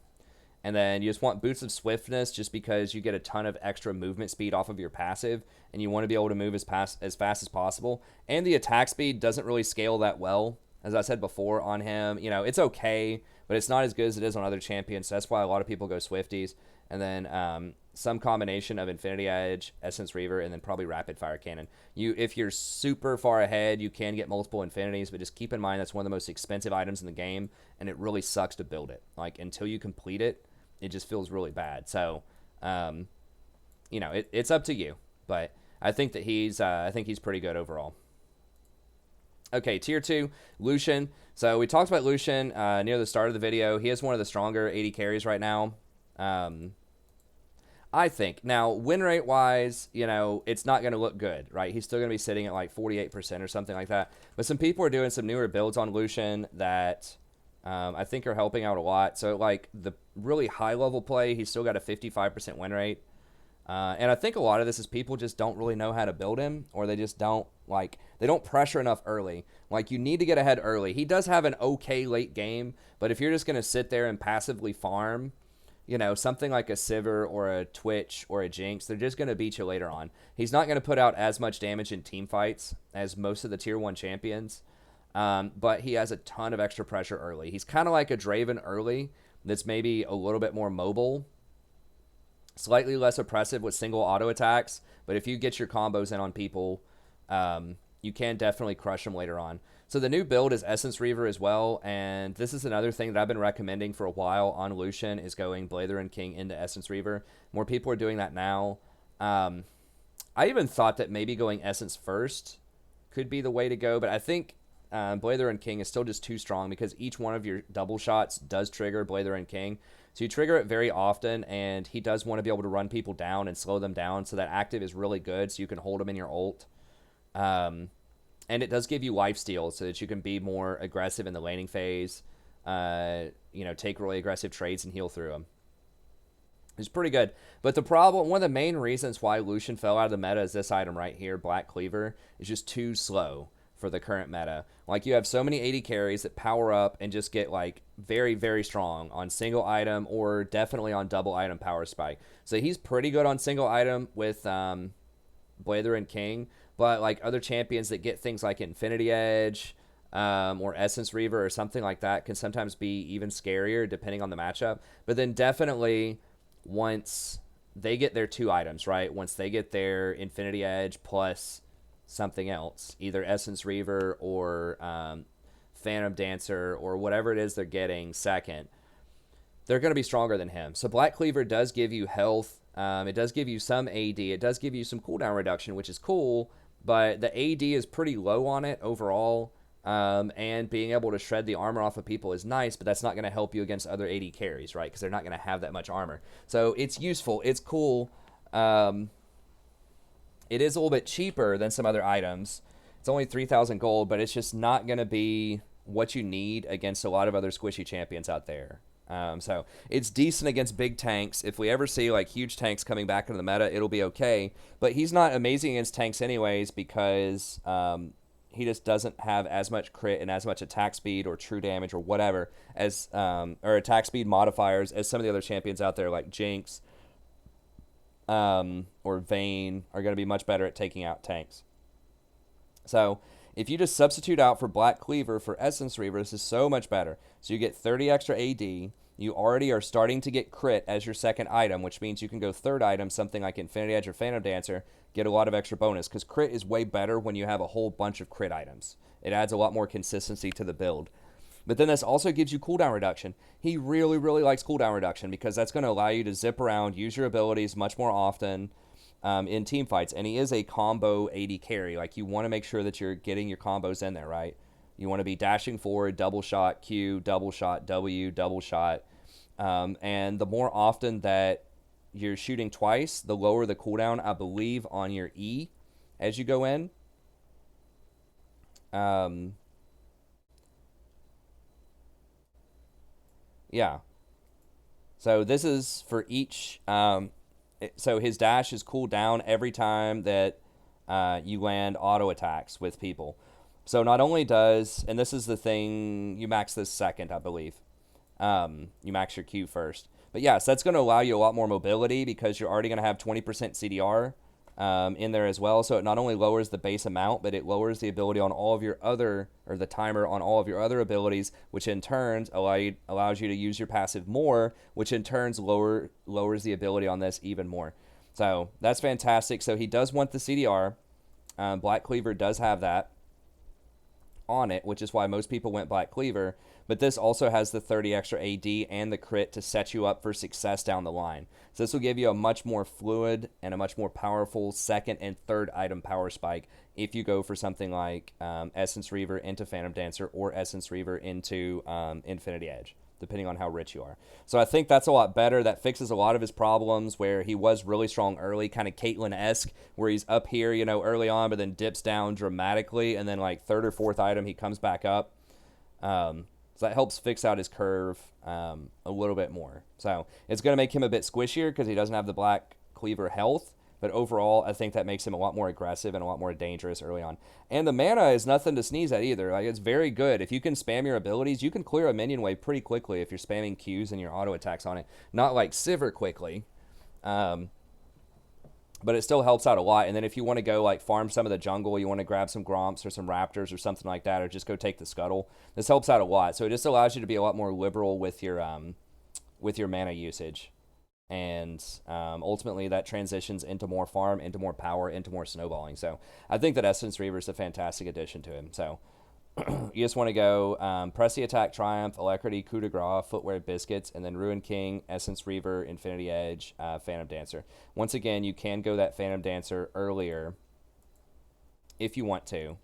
And then you just want Boots of Swiftness just because you get a ton of extra movement speed off of your passive, and you want to be able to move as fast as possible. And the attack speed doesn't really scale that well, as I said before, on him. You know, it's okay, but it's not as good as it is on other champions, so that's why a lot of people go Swifties. And then some combination of Infinity Edge, Essence Reaver, and then probably Rapid Fire Cannon. If you're super far ahead, you can get multiple Infinities, but just keep in mind that's one of the most expensive items in the game, and it really sucks to build it. Like, until you complete it, it just feels really bad. So, you know, it's up to you. But I think that he's pretty good overall. Okay, Tier 2, Lucian. So we talked about Lucian near the start of the video. He is one of the stronger AD carries right now. I think. Now, win rate-wise, you know, it's not going to look good, right? He's still going to be sitting at like 48% or something like that. But some people are doing some newer builds on Lucian that I think are helping out a lot. So, like, the really high-level play, he's still got a 55% win rate. And I think a lot of this is people just don't really know how to build him, or they just don't, like, they don't pressure enough early. Like, you need to get ahead early. He does have an okay late game, but if you're just going to sit there and passively farm, you know, something like a Sivir or a Twitch or a Jinx, they're just going to beat you later on. He's not going to put out as much damage in team fights as most of the Tier 1 champions, but he has a ton of extra pressure early. He's kind of like a Draven early that's maybe a little bit more mobile, slightly less oppressive with single auto attacks, but if you get your combos in on people, you can definitely crush them later on. So the new build is Essence Reaver as well, and this is another thing that I've been recommending for a while on Lucian is going Blather and King into Essence Reaver. More people are doing that now. I even thought that maybe going Essence first could be the way to go, but I think Blather and King is still just too strong because each one of your double shots does trigger Blather and King. So you trigger it very often, and he does want to be able to run people down and slow them down, so that active is really good so you can hold them in your ult. And it does give you lifesteal so that you can be more aggressive in the laning phase, take really aggressive trades and heal through them. It's pretty good. But the problem, one of the main reasons why Lucian fell out of the meta is this item right here, Black Cleaver, is just too slow for the current meta. Like, you have so many AD carries that power up and just get, like, very, very strong on single item or definitely on double item power spike. So he's pretty good on single item with Blather and King, but, like, other champions that get things like Infinity Edge or Essence Reaver or something like that can sometimes be even scarier depending on the matchup. But then definitely once they get their 2 items, right? Once they get their Infinity Edge plus something else, either Essence Reaver or Phantom Dancer or whatever it is they're getting second, they're going to be stronger than him. So Black Cleaver does give you health. It does give you some AD. It does give you some cooldown reduction, which is cool, but the AD is pretty low on it overall. And being able to shred the armor off of people is nice, but that's not going to help you against other AD carries, right? Because they're not going to have that much armor. So it's useful. It's cool. It is a little bit cheaper than some other items. It's only 3,000 gold, but it's just not going to be what you need against a lot of other squishy champions out there. So it's decent against big tanks. If we ever see like huge tanks coming back into the meta, it'll be okay. But he's not amazing against tanks anyways because he just doesn't have as much crit and as much attack speed or true damage or whatever as or attack speed modifiers as some of the other champions out there like Jinx or Vayne are going to be much better at taking out tanks. So if you just substitute out for Black Cleaver for Essence Reaver, this is so much better. So you get 30 extra AD. You already are starting to get crit as your second item, which means you can go third item, something like Infinity Edge or Phantom Dancer, get a lot of extra bonus, because crit is way better when you have a whole bunch of crit items. It adds a lot more consistency to the build. But then this also gives you cooldown reduction. He really, really likes cooldown reduction because that's going to allow you to zip around, use your abilities much more often in team fights. And he is a combo AD carry. Like, you want to make sure that you're getting your combos in there, right? You want to be dashing forward, double shot Q, double shot W, double shot. And the more often that you're shooting twice, the lower the cooldown, I believe, on your E as you go in. Yeah. So this is for each. So his dash is cooled down every time that you land auto attacks with people. So not only does, and this is the thing, you max this second, I believe. You max your Q first. But yes, that's going to allow you a lot more mobility because you're already going to have 20% CDR in there as well. So it not only lowers the base amount, but it lowers the ability on all of your other, or the timer on all of your other abilities, which in turn allows you to use your passive more, which in turn lowers the ability on this even more. So that's fantastic. So he does want the CDR. Black Cleaver does have that on it, which is why most people went Black Cleaver. But this also has the 30 extra AD and the crit to set you up for success down the line. So this will give you a much more fluid and a much more powerful second and third item power spike if you go for something like Essence Reaver into Phantom Dancer or Essence Reaver into Infinity Edge, depending on how rich you are. So I think that's a lot better. That fixes a lot of his problems where he was really strong early, kind of Caitlyn-esque, where he's up here, early on, but then dips down dramatically, and then like third or fourth item, he comes back up. So that helps fix out his curve a little bit more. So it's going to make him a bit squishier because he doesn't have the Black Cleaver health. But overall, I think that makes him a lot more aggressive and a lot more dangerous early on. And the mana is nothing to sneeze at either. Like, it's very good. If you can spam your abilities, you can clear a minion wave pretty quickly if you're spamming Qs and your auto attacks on it. Not like Sivir quickly. But it still helps out a lot. And then if you want to go like farm some of the jungle, you want to grab some Gromps or some Raptors or something like that, or just go take the Scuttle, this helps out a lot. So it just allows you to be a lot more liberal with your mana usage. And ultimately that transitions into more farm, into more power, into more snowballing. So I think that Essence Reaver is a fantastic addition to him. So you just want to go Press the Attack, Triumph, Alacrity, Coup de Grace, Footwear, Biscuits, and then Ruin King, Essence Reaver, Infinity Edge, Phantom Dancer. Once again, you can go that Phantom Dancer earlier if you want to.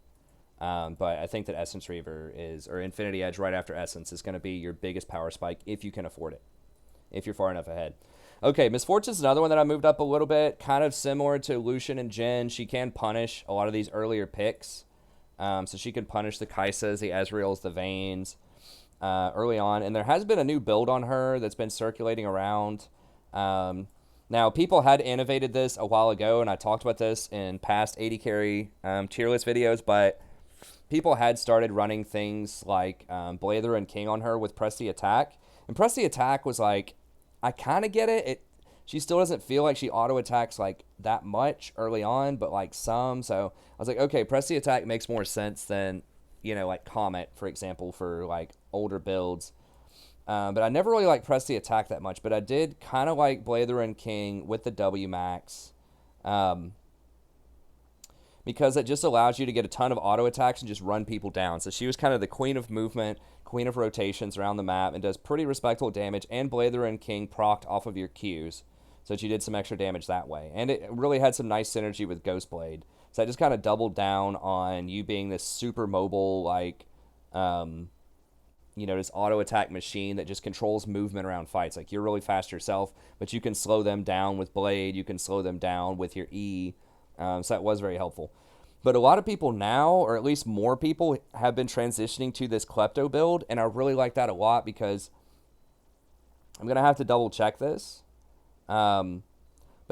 But I think that Essence Reaver or Infinity Edge right after Essence is going to be your biggest power spike if you can afford it, if you're far enough ahead. Okay, Misfortune's another one that I moved up a little bit, kind of similar to Lucian and Jhin. She can punish a lot of these earlier picks. So she can punish the Kaisas, the Ezreals, the Vaynes early on. And there has been a new build on her that's been circulating around. Now, people had innovated this a while ago, and I talked about this in past AD carry tier list videos, but people had started running things like Blather and King on her with Press the Attack. And Press the Attack was like, I kind of get it. She still doesn't feel like she auto-attacks like that much early on, but like some. So I was like, okay, Press the Attack makes more sense than, like Comet, for example, for like older builds. But I never really liked Press the Attack that much, but I did kind of like Blather and King with the W Max. Because it just allows you to get a ton of auto attacks and just run people down. So she was kind of the queen of movement, queen of rotations around the map, and does pretty respectable damage. And Blather and King procced off of your Qs, so she did some extra damage that way. And it really had some nice synergy with Ghostblade. So I just kind of doubled down on you being this super mobile, like, this auto attack machine that just controls movement around fights. Like, you're really fast yourself, but you can slow them down with Blade. You can slow them down with your E. So that was very helpful. But a lot of people now, or at least more people, have been transitioning to this Klepto build, and I really like that a lot because I'm going to have to double check this. But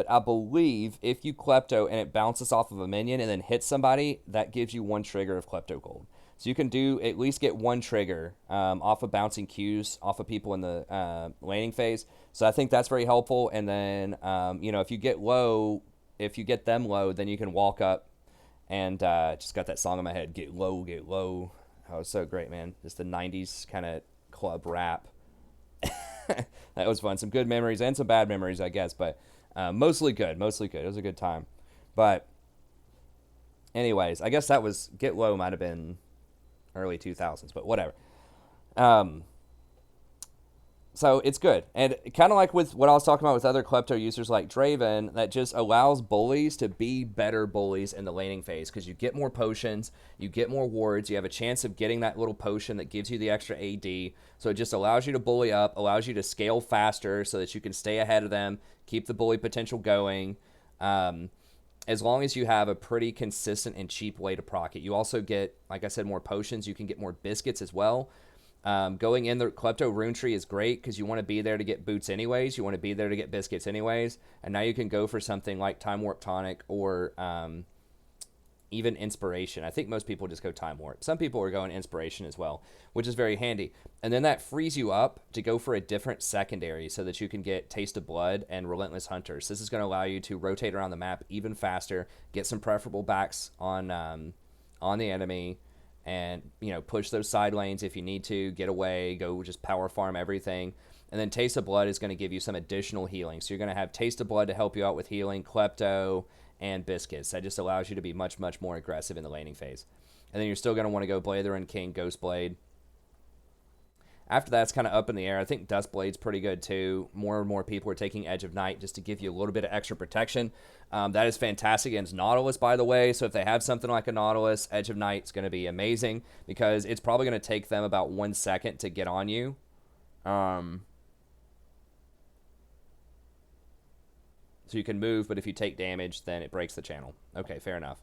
I believe if you Klepto and it bounces off of a minion and then hits somebody, that gives you 1 trigger of Klepto Gold. So you can at least get 1 trigger off of bouncing Qs off of people in the laning phase. So I think that's very helpful. And then, if you get them low, then you can walk up and just got that song in my head, Get Low, Get Low. Oh, it's so great, man. Just the 90s kind of club rap. That was fun. Some good memories and some bad memories, I guess, but mostly good. It was a good time. But anyways, I guess that was Get Low might have been early 2000s, but whatever. So it's good. And kind of like with what I was talking about with other Klepto users like Draven, that just allows bullies to be better bullies in the laning phase because you get more potions, you get more wards, you have a chance of getting that little potion that gives you the extra AD. So it just allows you to bully up, allows you to scale faster so that you can stay ahead of them, keep the bully potential going. As long as you have a pretty consistent and cheap way to proc it. You also get, like I said, more potions. You can get more biscuits as well. Going in the Klepto Rune Tree is great because you want to be there to get boots anyways. You want to be there to get biscuits anyways. And now you can go for something like Time Warp Tonic or even Inspiration. I think most people just go Time Warp. Some people are going Inspiration as well, which is very handy. And then that frees you up to go for a different secondary so that you can get Taste of Blood and Relentless Hunters. This is going to allow you to rotate around the map even faster, get some preferable backs on the enemy, and push those side lanes if you need to, get away, go just power farm everything. And then Taste of Blood is going to give you some additional healing. So you're going to have Taste of Blood to help you out with healing, Klepto, and Biscuits. That just allows you to be much, much more aggressive in the laning phase. And then you're still going to want to go Blather and King, Ghostblade. After that, it's kind of up in the air. I think Duskblade's pretty good too. More and more people are taking Edge of Night just to give you a little bit of extra protection. That is fantastic against Nautilus, by the way. So if they have something like a Nautilus, Edge of Night is going to be amazing because it's probably going to take them about 1 second to get on you. So you can move, but if you take damage, then it breaks the channel. Okay, fair enough.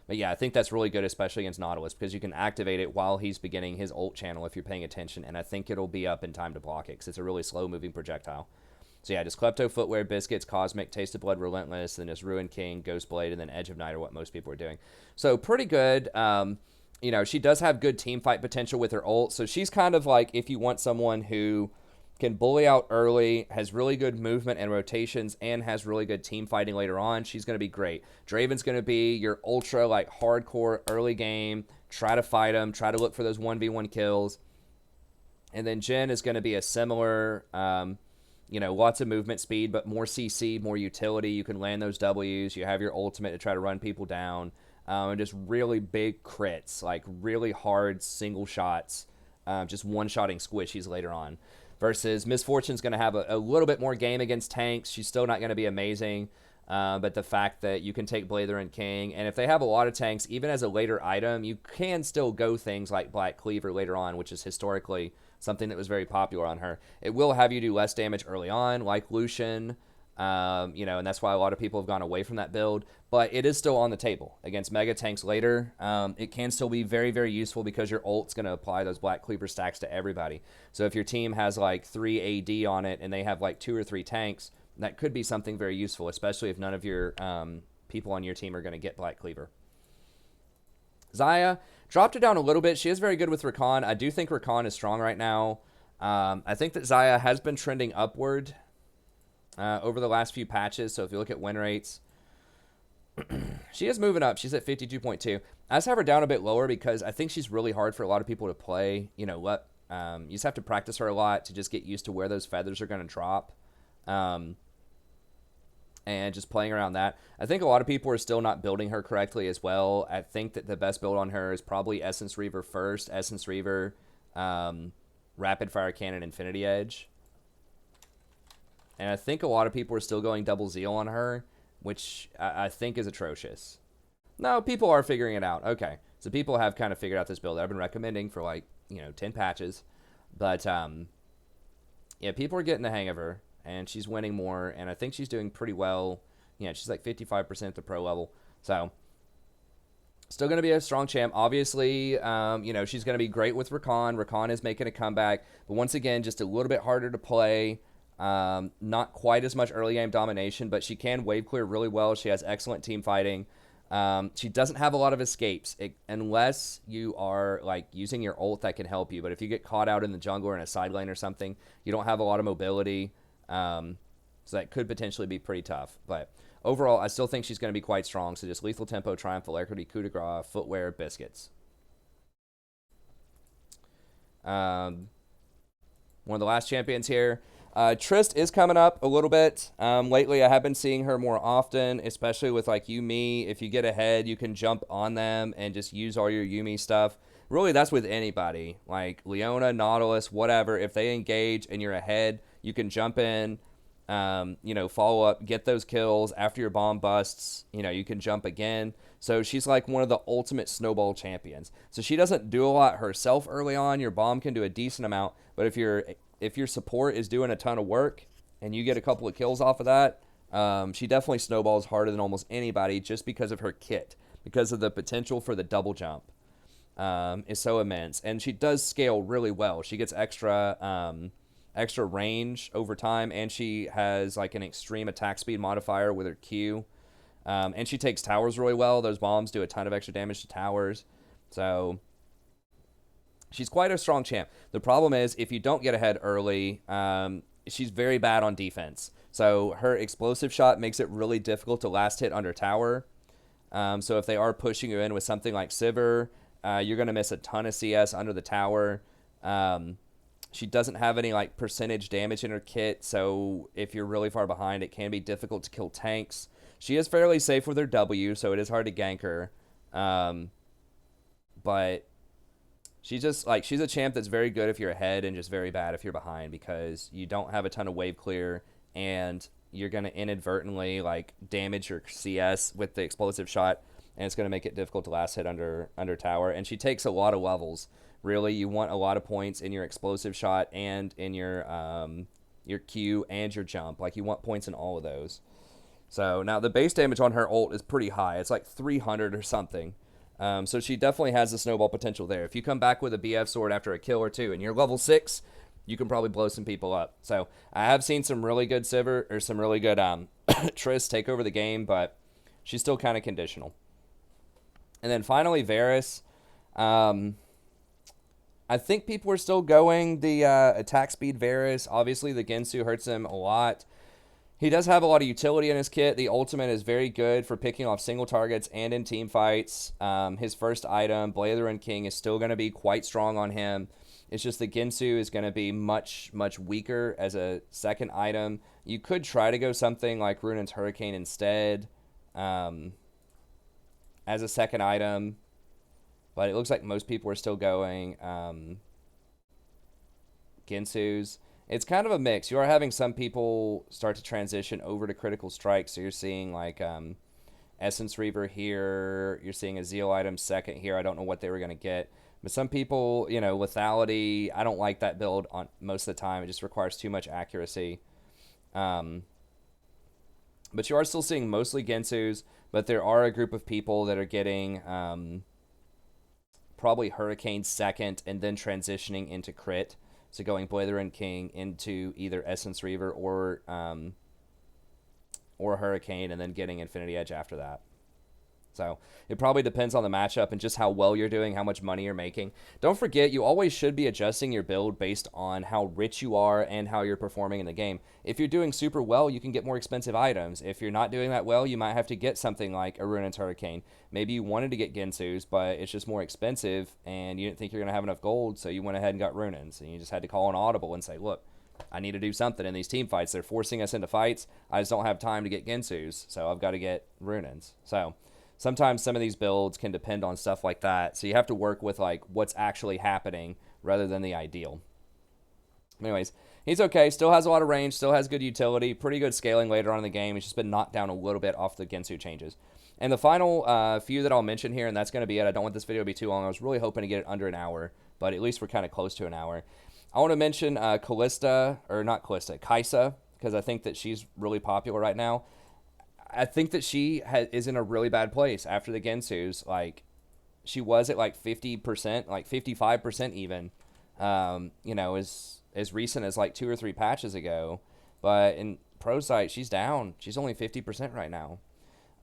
But yeah, I think that's really good, especially against Nautilus, because you can activate it while he's beginning his ult channel if you're paying attention, and I think it'll be up in time to block it, because it's a really slow-moving projectile. So yeah, just Klepto, Footwear, Biscuits, Cosmic, Taste of Blood, Relentless, then just Ruin King, Ghostblade, and then Edge of Night are what most people are doing. So pretty good. She does have good team fight potential with her ult, so she's kind of like if you want someone who can bully out early, has really good movement and rotations, and has really good team fighting later on, she's going to be great. Draven's going to be your ultra, hardcore early game. Try to fight them. Try to look for those 1v1 kills. And then Jhin is going to be a similar, you know, lots of movement speed, but more CC, more utility. You can land those Ws. You have your ultimate to try to run people down. And just really big crits, like really hard single shots, just one-shotting squishies later on. Versus Miss Fortune's going to have a little bit more game against tanks. She's still not going to be amazing. But the fact that you can take Blather and King, and if they have a lot of tanks, even as a later item, you can still go things like Black Cleaver later on, which is historically something that was very popular on her. It will have you do less damage early on, like Lucian, you know, and that's why a lot of people have gone away from that build. But it is still on the table against mega tanks later. It can still be very, very useful because your ult's going to apply those Black Cleaver stacks to everybody. So if your team has like 3 AD on it and they have like 2 or 3 tanks, that could be something very useful, especially if none of your people on your team are going to get Black Cleaver. Xayah dropped it down a little bit. She is very good with Rakan. I do think Rakan is strong right now. I think that Xayah has been trending upward over the last few patches. So if you look at win rates, she is moving up. She's at 52.2. I just have her down a bit lower because I think she's really hard for a lot of people to play. You know what? You just have to practice her a lot to just get used to where those feathers are going to drop. And just playing around that. I think a lot of people are still not building her correctly as well. I think that the best build on her is probably Essence Reaver first. Essence Reaver, Rapid Fire Cannon, Infinity Edge. And I think a lot of people are still going Double Zeal on her, which I think is atrocious. No, people are figuring it out. Okay, so people have kind of figured out this build that I've been recommending for like, 10 patches. But, yeah, people are getting the hang of her. And she's winning more, and I think she's doing pretty well. Yeah, she's like 55% at the pro level. So, still going to be a strong champ. Obviously, she's going to be great with Rakan. Rakan is making a comeback. But once again, just a little bit harder to play. Not quite as much early game domination, but she can wave clear really well. She has excellent team fighting. She doesn't have a lot of escapes, unless you are like using your ult that can help you. But if you get caught out in the jungle or in a side lane or something, you don't have a lot of mobility. So that could potentially be pretty tough. But overall, I still think she's going to be quite strong. So just lethal tempo, triumph, alacrity, coup de grace, footwear, biscuits. One of the last champions here. Trist is coming up a little bit. Lately, I have been seeing her more often, especially with like Yumi. If you get ahead, you can jump on them and just use all your Yumi stuff. Really, that's with anybody. Like Leona, Nautilus, whatever. If they engage and you're ahead, you can jump in, follow up, get those kills. After your bomb busts, you can jump again. So she's like one of the ultimate snowball champions. So she doesn't do a lot herself early on. Your bomb can do a decent amount. But if your support is doing a ton of work and you get a couple of kills off of that, she definitely snowballs harder than almost anybody just because of her kit, because of the potential for the double jump is so immense. And she does scale really well. She gets extra range over time, and she has like an extreme attack speed modifier with her Q. And she takes towers really well. Those bombs do a ton of extra damage to towers. So she's quite a strong champ. The problem is if you don't get ahead early, she's very bad on defense. So her explosive shot makes it really difficult to last hit under tower. So if they are pushing you in with something like Sivir, you're going to miss a ton of CS under the tower. She doesn't have any like percentage damage in her kit, so if you're really far behind, it can be difficult to kill tanks. She is fairly safe with her W, so it is hard to gank her. But she's a champ that's very good if you're ahead and just very bad if you're behind, because you don't have a ton of wave clear and you're going to inadvertently like damage your CS with the explosive shot, and it's going to make it difficult to last hit under tower. And she takes a lot of levels. Really, you want a lot of points in your explosive shot and in your Q and your jump. Like, you want points in all of those. So, now the base damage on her ult is pretty high. It's like 300 or something. So she definitely has the snowball potential there. If you come back with a BF sword after a kill or two and you're level 6, you can probably blow some people up. So, I have seen some really good Sivir, or some really good Trist take over the game, but she's still kind of conditional. And then finally, Varus. I think people are still going the attack speed Varus. Obviously, the Gensu hurts him a lot. He does have a lot of utility in his kit. The ultimate is very good for picking off single targets and in team fights. His first item, Blade of the Ruined King, is still going to be quite strong on him. It's just the Ginsu is going to be much, much weaker as a second item. You could try to go something like Ruinan's Hurricane instead as a second item. But it looks like most people are still going Ginsus. It's kind of a mix. You are having some people start to transition over to Critical Strike. So you're seeing like Essence Reaver here. You're seeing a Zeal item second here. I don't know what they were going to get. But some people, you know, Lethality, I don't like that build on most of the time. It just requires too much accuracy. But you are still seeing mostly Gensus. But there are a group of people that are getting probably Hurricane second and then transitioning into crit. So going Blade of the Ruined King into either Essence Reaver or Hurricane and then getting Infinity Edge after that. So it probably depends on the matchup and just how well you're doing, how much money you're making. Don't forget, you always should be adjusting your build based on how rich you are and how you're performing in the game. If you're doing super well, you can get more expensive items. If you're not doing that well, you might have to get something like a Ruinan's Hurricane. Maybe you wanted to get Gensu's, but it's just more expensive and you didn't think you're going to have enough gold, so you went ahead and got Ruinan's. And you just had to call an audible and say, look, I need to do something in these team fights. They're forcing us into fights. I just don't have time to get Gensu's, so I've got to get Ruinan's. So sometimes some of these builds can depend on stuff like that. So you have to work with like what's actually happening rather than the ideal. Anyways, he's okay. Still has a lot of range. Still has good utility. Pretty good scaling later on in the game. He's just been knocked down a little bit off the Gensu changes. And the final few that I'll mention here, and that's going to be it. I don't want this video to be too long. I was really hoping to get it under an hour, but at least we're kind of close to an hour. I want to mention Kaisa, because I think that she's really popular right now. I think that she is in a really bad place after the Gensus. Like, she was at like 50%, like 55% even, you know, as recent as like 2 or 3 patches ago. But in pro site, she's down. She's only 50% right now.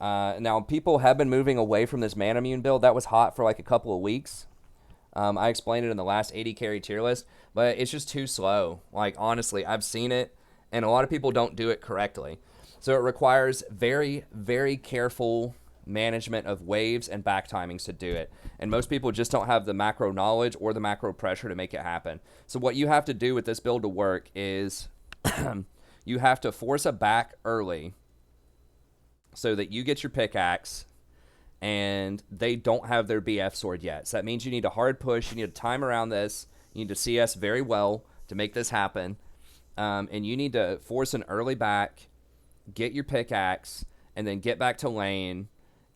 Now, people have been moving away from this Manamune build. That was hot for like a couple of weeks. I explained it in the last 80 carry tier list, but it's just too slow. Like, honestly, I've seen it, and a lot of people don't do it correctly. So it requires very, very careful management of waves and back timings to do it. And most people just don't have the macro knowledge or the macro pressure to make it happen. So what you have to do with this build to work is you have to force a back early so that you get your pickaxe and they don't have their BF sword yet. So that means you need a hard push. You need to time around this. You need to CS very well to make this happen. And you need to force an early back, get your pickaxe, and then get back to lane.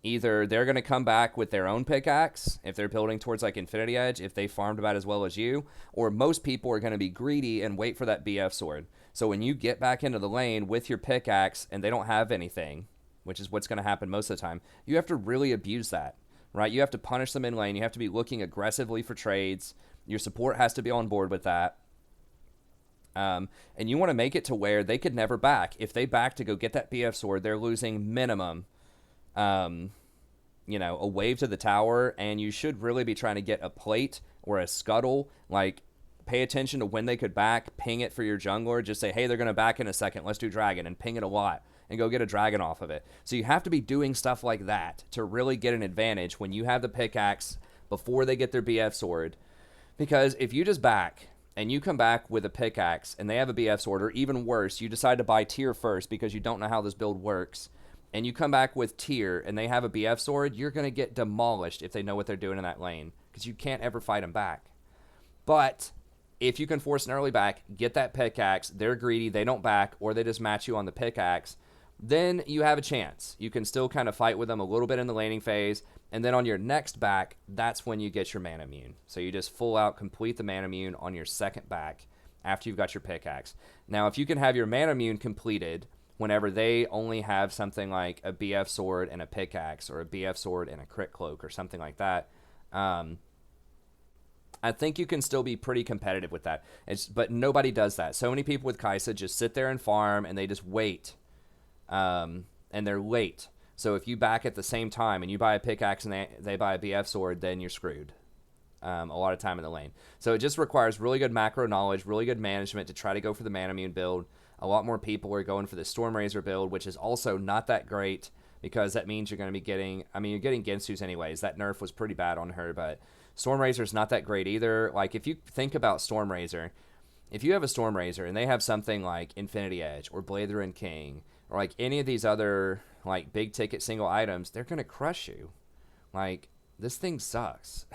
Either they're going to come back with their own pickaxe if they're building towards like Infinity Edge, if they farmed about as well as you, or most people are going to be greedy and wait for that BF sword. So when you get back into the lane with your pickaxe and they don't have anything, which is what's going to happen most of the time, you have to really abuse that, right? You have to punish them in lane. You have to be looking aggressively for trades. Your support has to be on board with that. And you want to make it to where they could never back. If they back to go get that BF sword, they're losing minimum, you know, a wave to the tower, and you should really be trying to get a plate or a scuttle. Like, pay attention to when they could back, ping it for your jungler. Just say, hey, they're going to back in a second. Let's do dragon, and ping it a lot and go get a dragon off of it. So you have to be doing stuff like that to really get an advantage when you have the pickaxe before they get their BF sword. Because if you just back and you come back with a pickaxe and they have a BF sword, or even worse, you decide to buy tier first because you don't know how this build works, and you come back with tier and they have a BF sword, you're going to get demolished if they know what they're doing in that lane, because you can't ever fight them back. But if you can force an early back, get that pickaxe, they're greedy, they don't back, or they just match you on the pickaxe, then you have a chance. You can still kind of fight with them a little bit in the laning phase, and then on your next back, that's when you get your Manamune. So you just full out complete the Manamune on your second back after you've got your pickaxe. Now, if you can have your Manamune completed whenever they only have something like a BF sword and a pickaxe, or a BF sword and a crit cloak, or something like that, I think you can still be pretty competitive with that. But nobody does that. So many people with Kaisa just sit there and farm, and they just wait. And they're late. So if you back at the same time and you buy a pickaxe and they buy a BF sword, then you're screwed a lot of time in the lane. So it just requires really good macro knowledge, really good management to try to go for the Manamune build. A lot more people are going for the Stormrazor build, which is also not that great because that means you're going to be getting, I mean, you're getting Gensu's anyways. That nerf was pretty bad on her, but Stormrazor's not that great either. Like, if you think about Stormrazor, if you have a Stormrazor and they have something like Infinity Edge or Blatherin King or like any of these other like big ticket single items, they're going to crush you. Like, this thing sucks.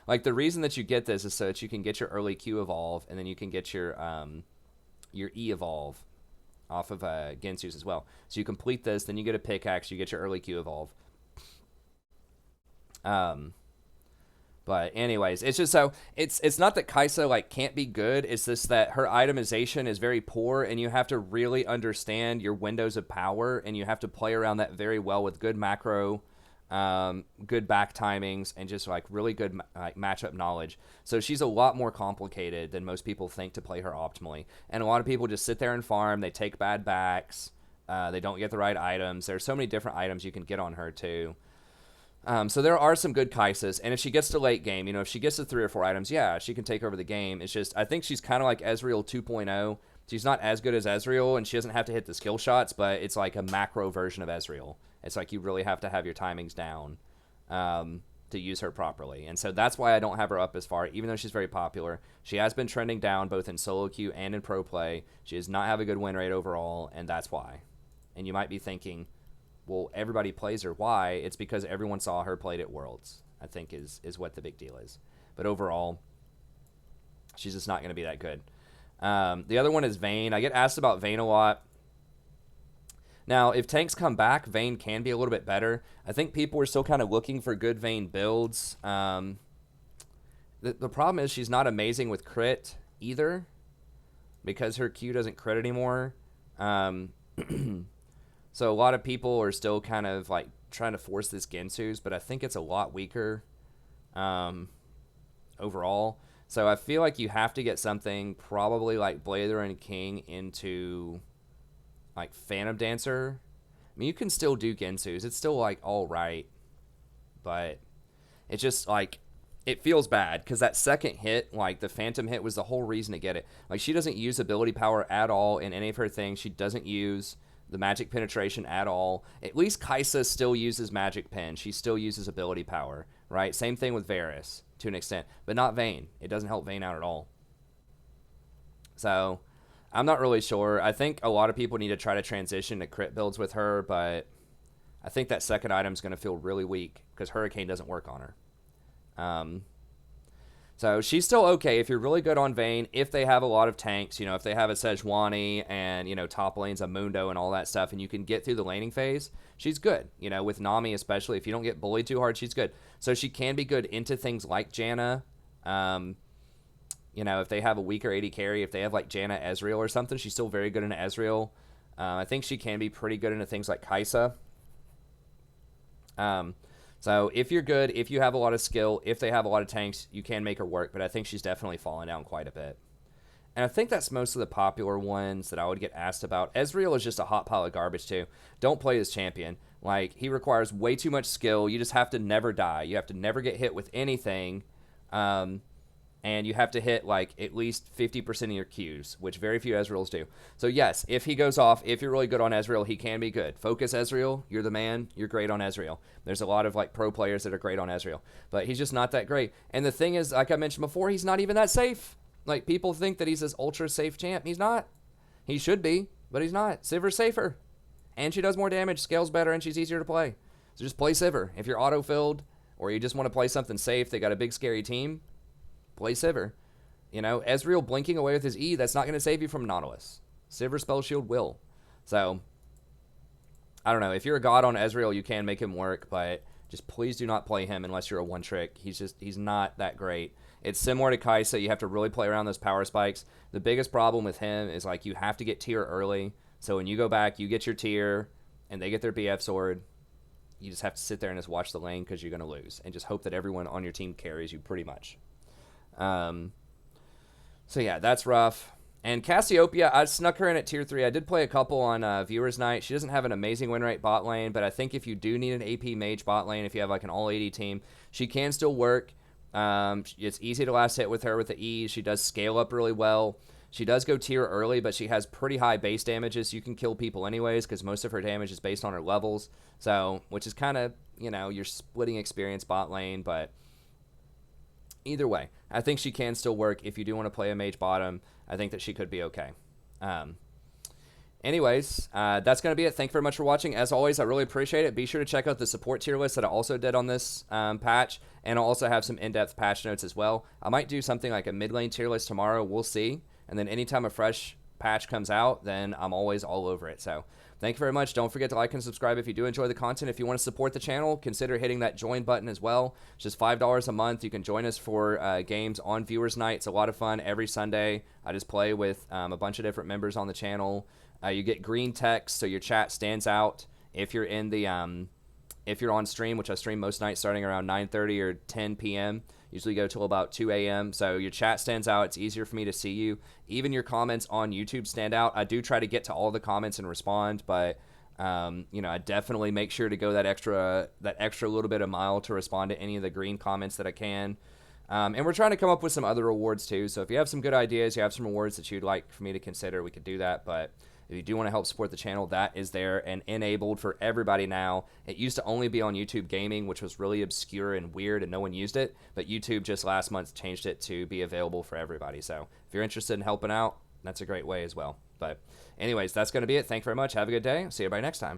Like, the reason that you get this is so that you can get your early Q evolve and then you can get your E evolve off of Gensu's as well. So you complete this, then you get a pickaxe, you get your early Q evolve. But anyways, it's just so it's not that Xayah like can't be good. It's just that her itemization is very poor, and you have to really understand your windows of power, and you have to play around that very well with good macro, good back timings, and just like really good like matchup knowledge. So she's a lot more complicated than most people think to play her optimally. And a lot of people just sit there and farm. They take bad backs. They don't get the right items. There's so many different items you can get on her too. So there are some good Xayahs, and if she gets to late game, you know, if she gets to 3 or 4 items, yeah, she can take over the game. It's just, I think she's kind of like Ezreal 2.0. She's not as good as Ezreal, and she doesn't have to hit the skill shots, but it's like a macro version of Ezreal. It's like you really have to have your timings down to use her properly. And so that's why I don't have her up as far, even though she's very popular. She has been trending down both in solo queue and in pro play. She does not have a good win rate overall, and that's why. And you might be thinking, well, everybody plays her. Why? It's because everyone saw her played at Worlds, I think is what the big deal is. But overall, she's just not going to be that good. The other one is Vayne. I get asked about Vayne a lot. Now, if tanks come back, Vayne can be a little bit better. I think people are still kind of looking for good Vayne builds. The problem is she's not amazing with crit either because her Q doesn't crit anymore. So a lot of people are still kind of like trying to force this Gensu's, but I think it's a lot weaker overall. So I feel like you have to get something probably like Blatherin King into like Phantom Dancer. I mean, you can still do Gensu's. It's still like all right, but it's just like it feels bad because that second hit, like the Phantom hit, was the whole reason to get it. Like, she doesn't use ability power at all in any of her things. She doesn't use the magic penetration at all. At least Xayah still uses magic pen. She still uses ability power, right? Same thing with Varus to an extent, but not Vayne. It doesn't help Vayne out at all. So I'm not really sure. I think a lot of people need to try to transition to crit builds with her, but I think that second item is going to feel really weak because Hurricane doesn't work on her. So she's still okay if you're really good on Vayne, if they have a lot of tanks, you know, if they have a Sejuani and, you know, top lanes a Mundo and all that stuff, and you can get through the laning phase, she's good. You know, with Nami especially, if you don't get bullied too hard, she's good. So she can be good into things like Janna. You know, if they have a weaker AD carry, if they have like Janna Ezreal or something, she's still very good into Ezreal. I think she can be pretty good into things like Xayah. So if you're good, if you have a lot of skill, if they have a lot of tanks, you can make her work, but I think she's definitely fallen down quite a bit. And I think that's most of the popular ones that I would get asked about. Ezreal is just a hot pile of garbage too. Don't play this champion. Like, he requires way too much skill. You just have to never die. You have to never get hit with anything. And you have to hit like at least 50% of your Qs, which very few Ezreals do. So yes, if he goes off, if you're really good on Ezreal, he can be good. Focus Ezreal, you're the man, you're great on Ezreal. There's a lot of like pro players that are great on Ezreal, but he's just not that great. And the thing is, like I mentioned before, he's not even that safe. Like, people think that he's this ultra safe champ. He's not. He should be, but he's not. Sivir's safer, and she does more damage, scales better, and she's easier to play. So just play Sivir. If you're auto-filled or you just want to play something safe, they got a big scary team, play Sivir. You know, Ezreal blinking away with his E, that's not going to save you from Nautilus. Sivir Spell Shield will. So, I don't know. If you're a god on Ezreal, you can make him work, but just please do not play him unless you're a one-trick. He's not that great. It's similar to Xayah. You have to really play around those power spikes. The biggest problem with him is, like, you have to get tier early. So when you go back, you get your tier, and they get their BF sword. You just have to sit there and just watch the lane because you're going to lose. And just hope that everyone on your team carries you pretty much. So yeah, that's rough. And Cassiopeia, I snuck her in at tier 3. I did play a couple on Viewers Night. She doesn't have an amazing win rate bot lane, but I think if you do need an AP mage bot lane, if you have like an all AD team, she can still work. It's easy to last hit with her with the E. She does scale up really well. She does go tier early, but she has pretty high base damages. You can kill people anyways because most of her damage is based on her levels. So, which is kind of, you know, you're splitting experience bot lane, but either way, I think she can still work. If you do want to play a mage bottom, I think that she could be okay. Anyways, that's going to be it. Thank you very much for watching. As always, I really appreciate it. Be sure to check out the support tier list that I also did on this patch, and I'll also have some in-depth patch notes as well. I might do something like a mid lane tier list tomorrow. We'll see. And then anytime a fresh patch comes out, then I'm always all over it. So thank you very much. Don't forget to like and subscribe if you do enjoy the content. If you want to support the channel, consider hitting that join button as well. It's just $5 a month. You can join us for games on Viewers Night. It's a lot of fun every Sunday. I just play with a bunch of different members on the channel. You get green text, so your chat stands out if you're in the if you're on stream, which I stream most nights starting around 9:30 or 10 p.m. Usually go till about 2 a.m. So your chat stands out. It's easier for me to see you. Even your comments on YouTube stand out. I do try to get to all the comments and respond, but you know, I definitely make sure to go that extra little bit of mile to respond to any of the green comments that I can. And we're trying to come up with some other rewards too. So if you have some good ideas, you have some rewards that you'd like for me to consider, we could do that. But if you do want to help support the channel, that is there and enabled for everybody now. It used to only be on YouTube Gaming, which was really obscure and weird and no one used it. But YouTube just last month changed it to be available for everybody. So if you're interested in helping out, that's a great way as well. But anyways, that's going to be it. Thank you very much. Have a good day. See you everybody next time.